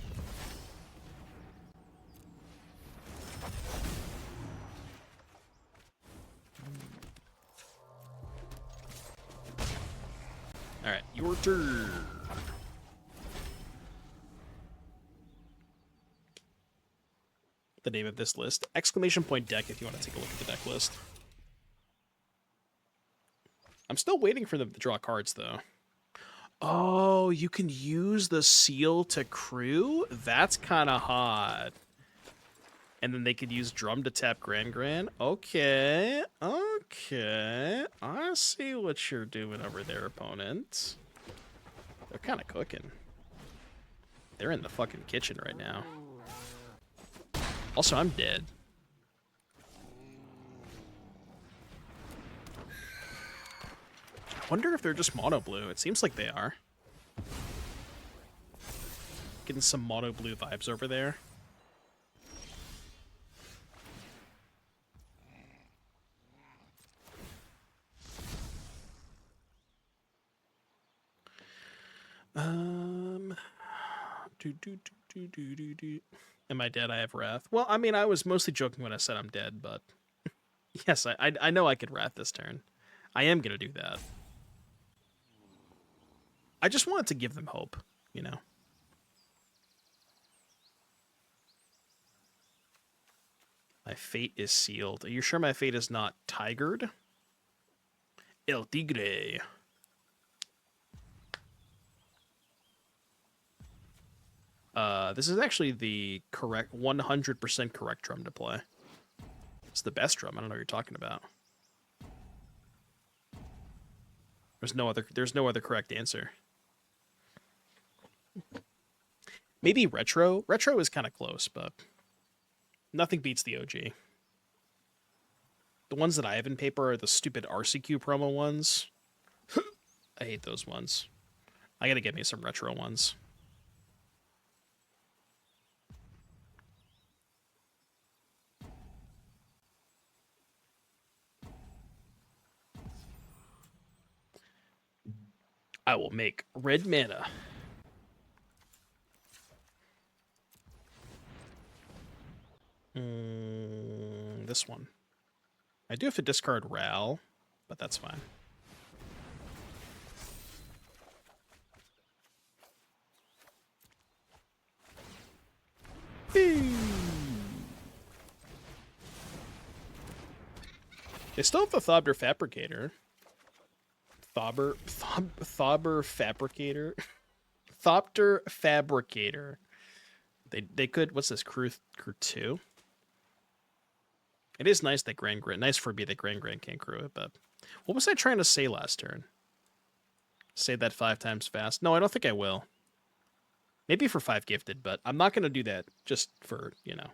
Alright, your turn. The name of this list. Exclamation point deck if you want to take a look at the deck list. I'm still waiting for them to draw cards, though. Oh, you can use the seal to crew? That's kind of hot. And then they could use drum to tap Gran. Okay. Okay. I see what you're doing over there, opponent. They're kind of cooking. They're in the fucking kitchen right now. Also, I'm dead. I wonder if they're just mono blue. It seems like they are. Getting some mono blue vibes over there. Am I dead? I have wrath. Well, I mean, I was mostly joking when I said I'm dead, but Yes, I know I could Wrath this turn. I am going to do that. I just wanted to give them hope, you know. My fate is sealed. Are you sure my fate is not tigered? El Tigre. This is actually the correct 100% correct drum to play. It's the best drum. I don't know what you're talking about. There's no other correct answer. Maybe retro. Retro is kind of close, but nothing beats the OG. The ones that I have in paper are the stupid RCQ promo ones. I hate those ones. I gotta get me some retro ones. I will make red mana. This one. I do have to discard Ral, but that's fine. They still have the Thobder Fabricator. Thobber Fabricator. Thopter Fabricator. They could. What's this? Crew 2? It is nice that Grand nice for me that Grand can't crew it, but what was I trying to say last turn? Say that 5 times fast. No, I don't think I will. Maybe for 5 gifted, but I'm not gonna do that just for, you know,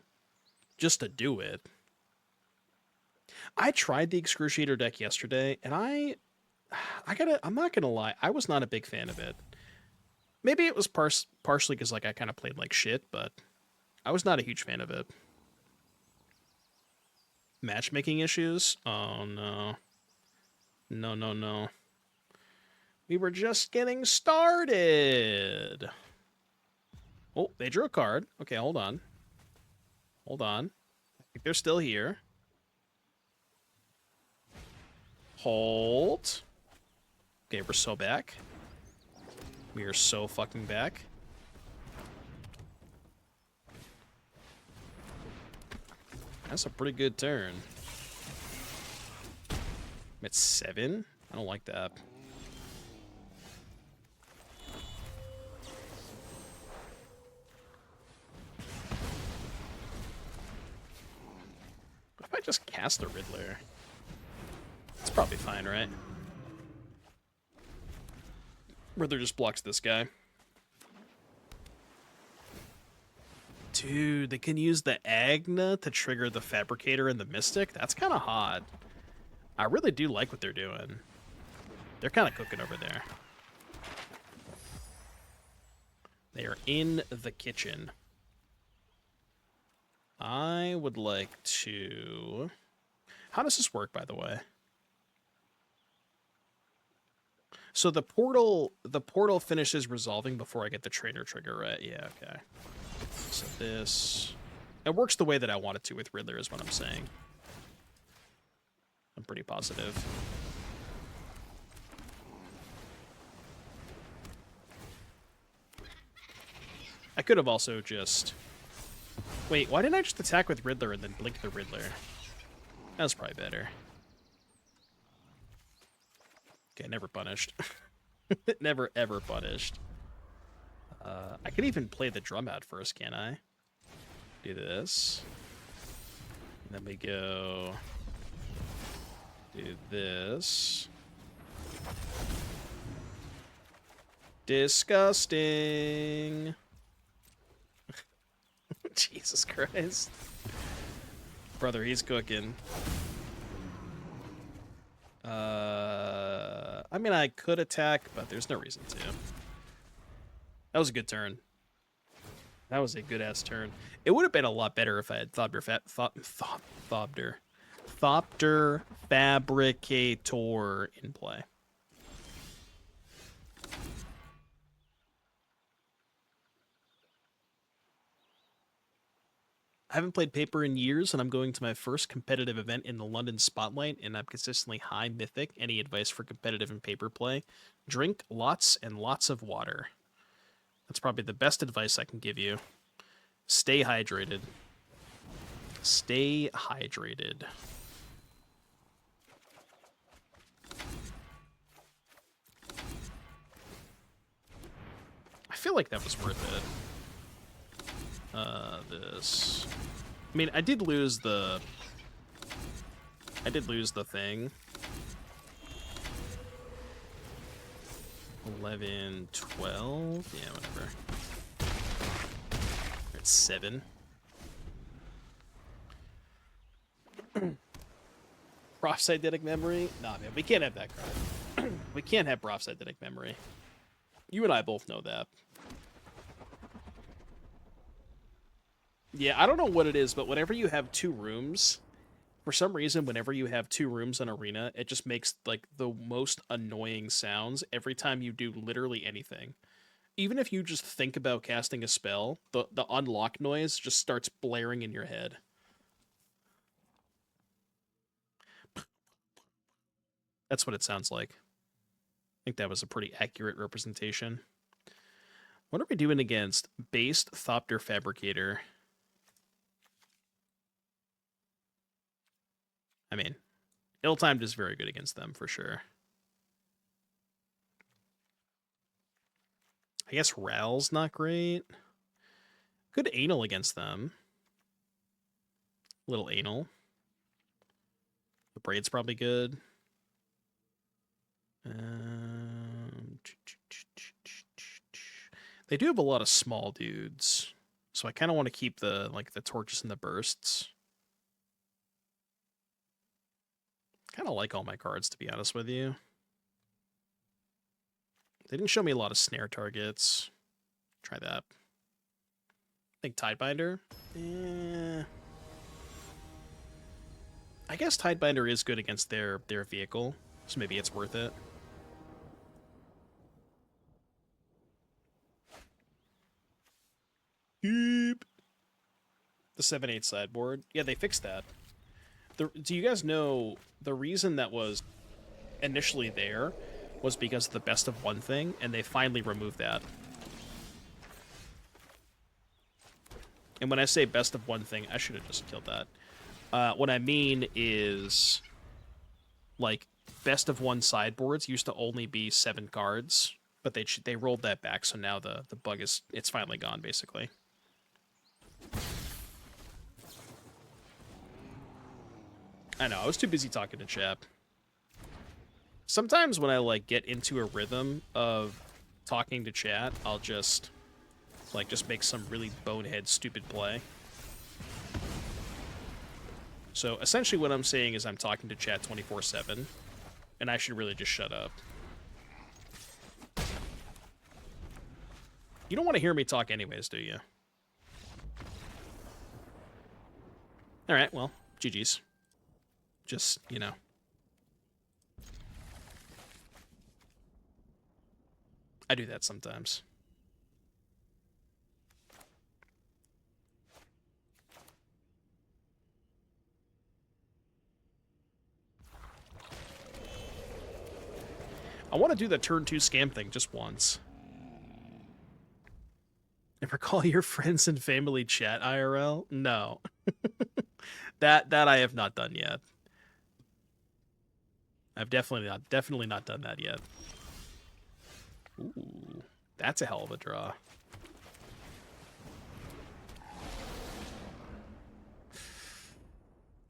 just to do it. I tried the Excruciator deck yesterday, and I'm not gonna lie, I was not a big fan of it. Maybe it was partially because like I kind of played like shit, but I was not a huge fan of it. Matchmaking issues? Oh no. No. We were just getting started. Oh, they drew a card. Okay, hold on. Hold on. I think they're still here. Hold. Okay, we're so back. We are so fucking back. That's a pretty good turn. I'm at 7? I don't like that. What if I just cast a Riddler? It's probably fine, right? Riddler just blocks this guy. Dude, they can use the Agna to trigger the Fabricator and the Mystic? That's kind of hot. I really do like what they're doing. They're kind of cooking over there. They are in the kitchen. I would like to... How does this work, by the way? So the portal finishes resolving before I get the trader trigger, right? Yeah, okay. So this... It works the way that I want it to with Riddler, is what I'm saying. I'm pretty positive. I could have also just... Wait, why didn't I just attack with Riddler and then blink the Riddler? That was probably better. Okay, never punished. Never, ever punished. I could even play the drum out first, can't I? Do this. And then we go... Do this. Disgusting. Jesus Christ. Brother, he's cooking. I mean, I could attack, but there's no reason to. That was a good turn. That was a good-ass turn. It would have been a lot better if I had Thopter Fabricator in play. I haven't played Paper in years, and I'm going to my first competitive event in the London Spotlight, and I'm consistently high Mythic. Any advice for competitive and Paper play? Drink lots and lots of water. That's probably the best advice I can give you. Stay hydrated. Stay hydrated. I feel like that was worth it. This. I mean, I did lose the thing. 11, 12. Yeah, whatever. It's 7. Prof's eidetic memory? Nah, man, we can't have that card. We can't have Prof's eidetic memory. You and I both know that. Yeah, I don't know what it is, but whenever you have 2 rooms, for some reason, whenever you have 2 rooms in Arena, it just makes, like, the most annoying sounds every time you do literally anything. Even if you just think about casting a spell, the unlock noise just starts blaring in your head. That's what it sounds like. I think that was a pretty accurate representation. What are we doing against Based Thopter Fabricator? I mean, Ill-Timed is very good against them, for sure. I guess Ral's not great. Good Anal against them. Little Anal. The Braid's probably good. They do have a lot of small dudes, so I kind of want to keep the torches and the bursts. Kind of like all my cards, to be honest with you. They didn't show me a lot of snare targets. Try that. I think Tidebinder. I guess Tidebinder is good against their vehicle, so maybe it's worth it. Keep the 7/8 sideboard. Yeah, they fixed that. Do you guys know the reason that was initially there was because of the best of one thing, and they finally removed that. And when I say best of one thing, I should have just killed that. What I mean is, like, best of one sideboards used to only be 7 cards, but they rolled that back, so now the bug it's finally gone, basically. I know, I was too busy talking to chat. Sometimes when I, like, get into a rhythm of talking to chat, I'll just make some really bonehead stupid play. So essentially what I'm saying is I'm talking to chat 24/7, and I should really just shut up. You don't want to hear me talk anyways, do you? Alright, well, GG's. Just, you know. I do that sometimes. I want to do the turn 2 scam thing just once. Ever call your friends and family chat IRL? No. that I have not done yet. I've definitely not done that yet. Ooh, that's a hell of a draw.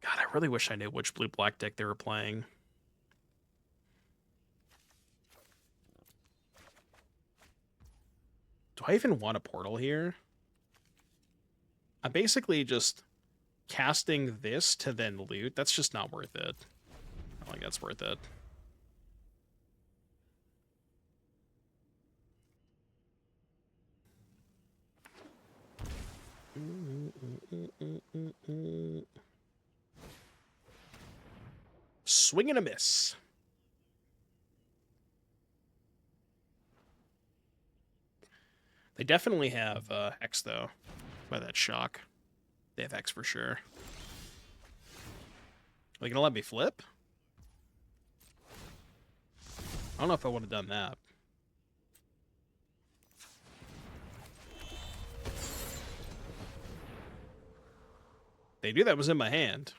God, I really wish I knew which blue-black deck they were playing. Do I even want a portal here? I'm basically just casting this to then loot. That's just not worth it. I don't think that's worth it. Swing and a miss. They definitely have Hex, though, by that shock. They have X for sure. Are they gonna let me flip? I don't know if I would have done that. They knew that was in my hand.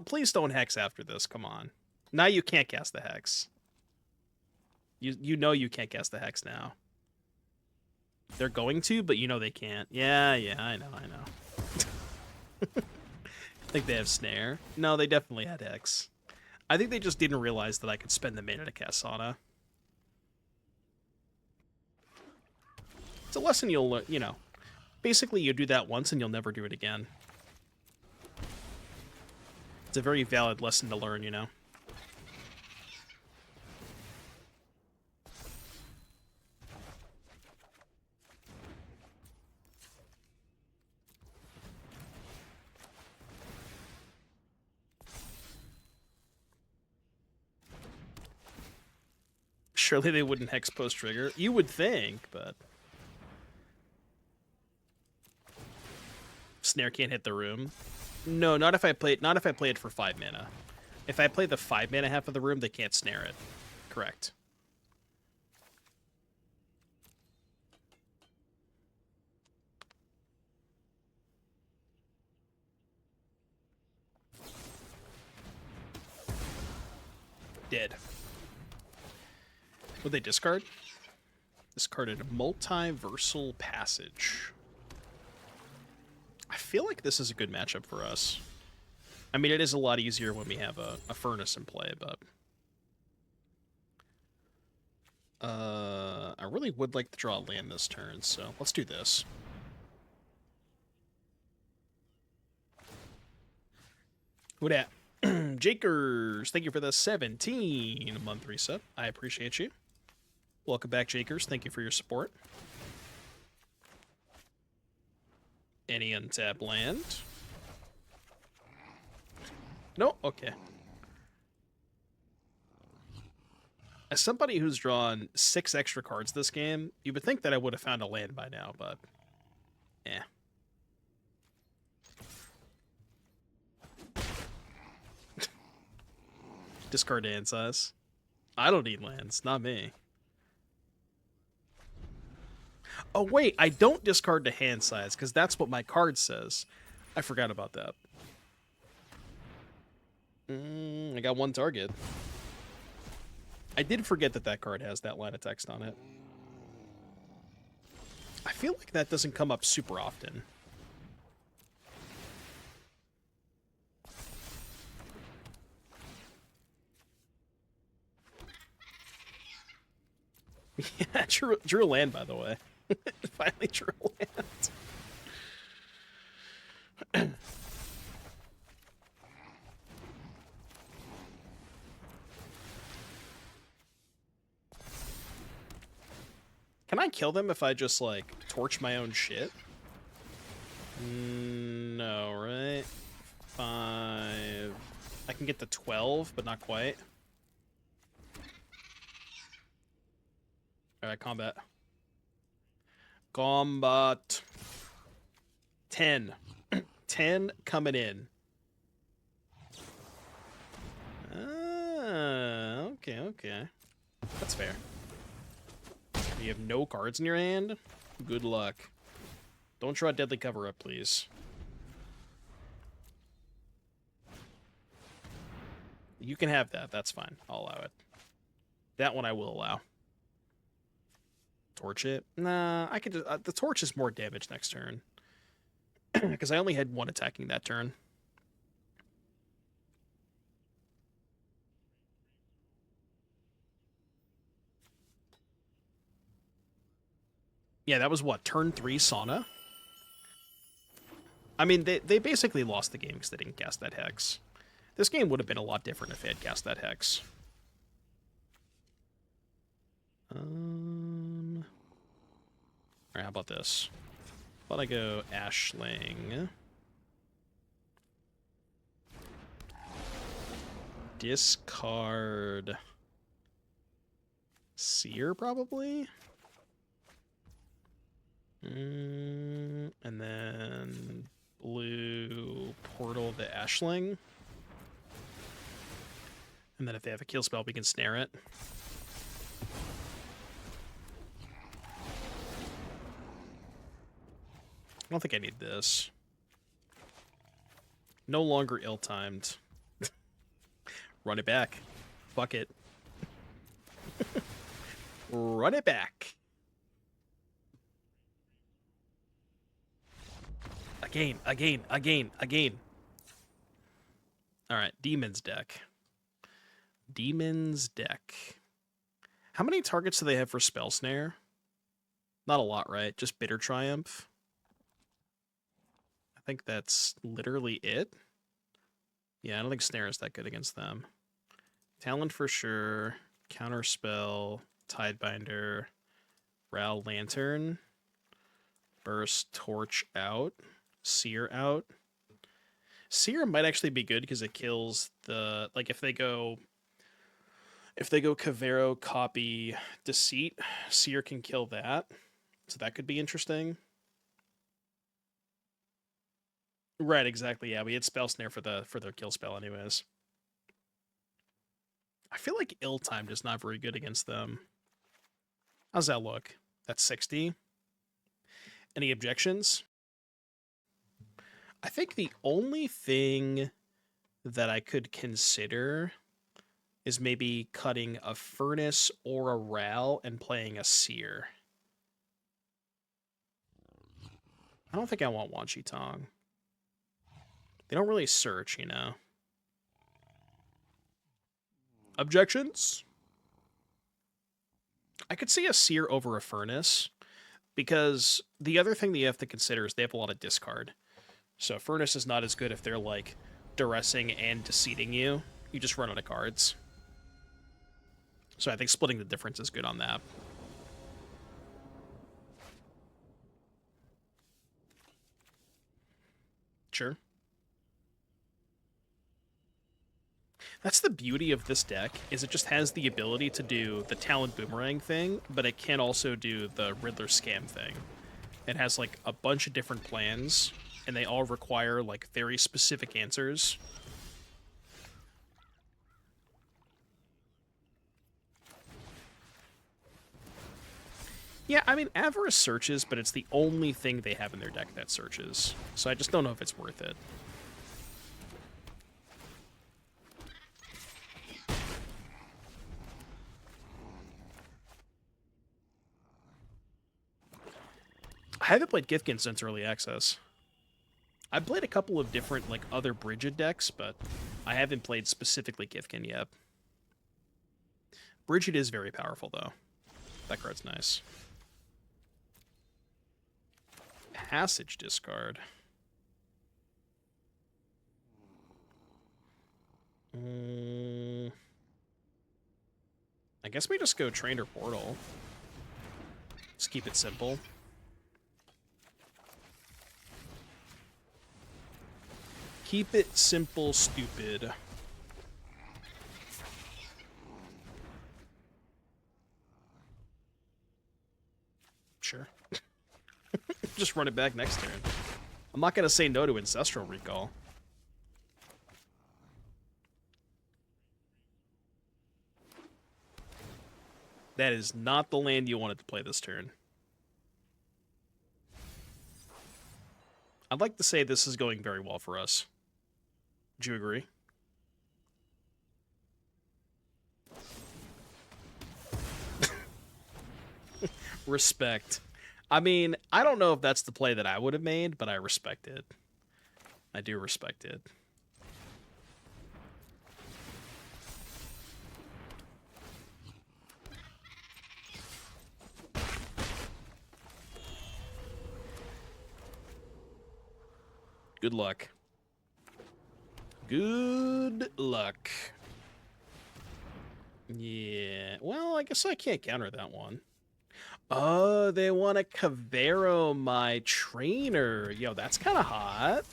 Please don't hex after this. Come on. Now you can't cast the hex. You know you can't cast the hex now. They're going to, but you know they can't. Yeah, I know. I think they have snare. No, they definitely had hex. I think they just didn't realize that I could spend the mana to cast Sauna. It's a lesson you'll learn, you know. Basically, you do that once and you'll never do it again. It's a very valid lesson to learn, you know. Surely they wouldn't hex post trigger. You would think, but snare can't hit the room. No, not if I play it for 5 mana. If I play the 5 mana half of the room, they can't snare it. Correct. Dead. Would they discard? Discarded Multiversal Passage. I feel like this is a good matchup for us. I mean, it is a lot easier when we have a Furnace in play, but... I really would like to draw a land this turn, so let's do this. Who dat? Jakers, thank you for the 17-month reset. I appreciate you. Welcome back, Jakers. Thank you for your support. Any untapped land? No? Okay. As somebody who's drawn 6 extra cards this game, you would think that I would have found a land by now, but... eh. Discard hand size. I don't need lands, not me. Oh wait, I don't discard the hand size, because that's what my card says. I forgot about that. I got 1 target. I did forget that that card has that line of text on it. I feel like that doesn't come up super often. Yeah, drew a land, by the way. Finally drew a land. Can I kill them if I just, like, torch my own shit? No, right? 5... I can get to 12, but not quite. Alright, combat. Combat. 10. 10 coming in. Okay. That's fair. You have no cards in your hand? Good luck. Don't draw Deadly Cover-Up, please. You can have that. That's fine. I'll allow it. That one I will allow. Torch it? Nah, I could just... the torch is more damage next turn. Because I only had 1 attacking that turn. Yeah, that was what? Turn 3 Sauna? I mean, they basically lost the game because they didn't cast that Hex. This game would have been a lot different if they had cast that Hex. Alright, how about this? How about I go Ashling? Discard... Seer, probably? Ashling. And then if they have a kill spell, we can snare it. I don't think I need this. No longer ill-timed. Run it back. Fuck it. Run it back. Again. Alright, Demon's deck. Demon's deck. How many targets do they have for Spell Snare? Not a lot, right? Just Bitter Triumph. I think that's literally it. Yeah, I don't think Snare is that good against them. Talent for sure. Counterspell. Tidebinder. Ral Lantern. Burst Torch out. Seer out. Seer might actually be good because it kills the... Like, if they go Cavero, copy, Deceit, Seer can kill that. So that could be interesting. Right, exactly. Yeah, we had Spell Snare for their kill spell anyways. I feel like Ill-Timed is not very good against them. How's that look? That's 60. Any objections? I think the only thing that I could consider is maybe cutting a Furnace or a Ral and playing a Seer. I don't think I want Wan Chi Tong. They don't really search, you know. Objections? I could see a Seer over a Furnace, because the other thing that you have to consider is they have a lot of discard. So Furnace is not as good if they're, like, duressing and deceiving you. You just run out of cards. So I think splitting the difference is good on that. Sure. That's the beauty of this deck, is it just has the ability to do the Talent Boomerang thing, but it can also do the Riddler Scam thing. It has, like, a bunch of different plans, and they all require, like, very specific answers. Yeah, I mean, Avarice searches, but it's the only thing they have in their deck that searches. So I just don't know if it's worth it. I haven't played Githkin since early access. I've played a couple of different, like, other Bridget decks, but I haven't played specifically Githkin yet. Bridget is very powerful, though. That card's nice. Passage discard. I guess we just go Trainer Portal. Just keep it simple. Keep it simple, stupid. Sure. Just run it back next turn. I'm not going to say no to Ancestral Recall. That is not the land you wanted to play this turn. I'd like to say this is going very well for us. Do you agree? Respect. I mean, I don't know if that's the play that I would have made, but I respect it. I do respect it. Good luck. Good luck. Yeah, well, I guess I can't counter that one. Oh, they want to Cavero my trainer. Yo, that's kind of hot.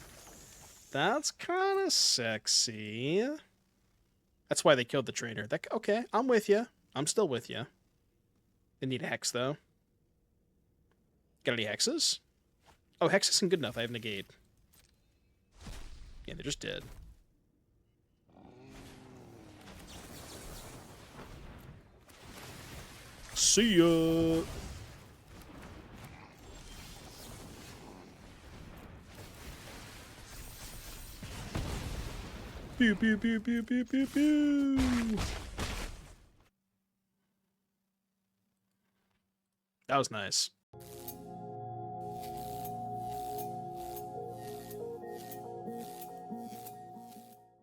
That's kind of sexy. That's why they killed the trainer. Okay, I'm with you. I'm still with you. They need a Hex, though. Got any Hexes? Oh, Hex isn't good enough. I have Negate. Yeah, they're just dead. See ya. Pew, pew, pew, pew, pew, pew, pew. That was nice.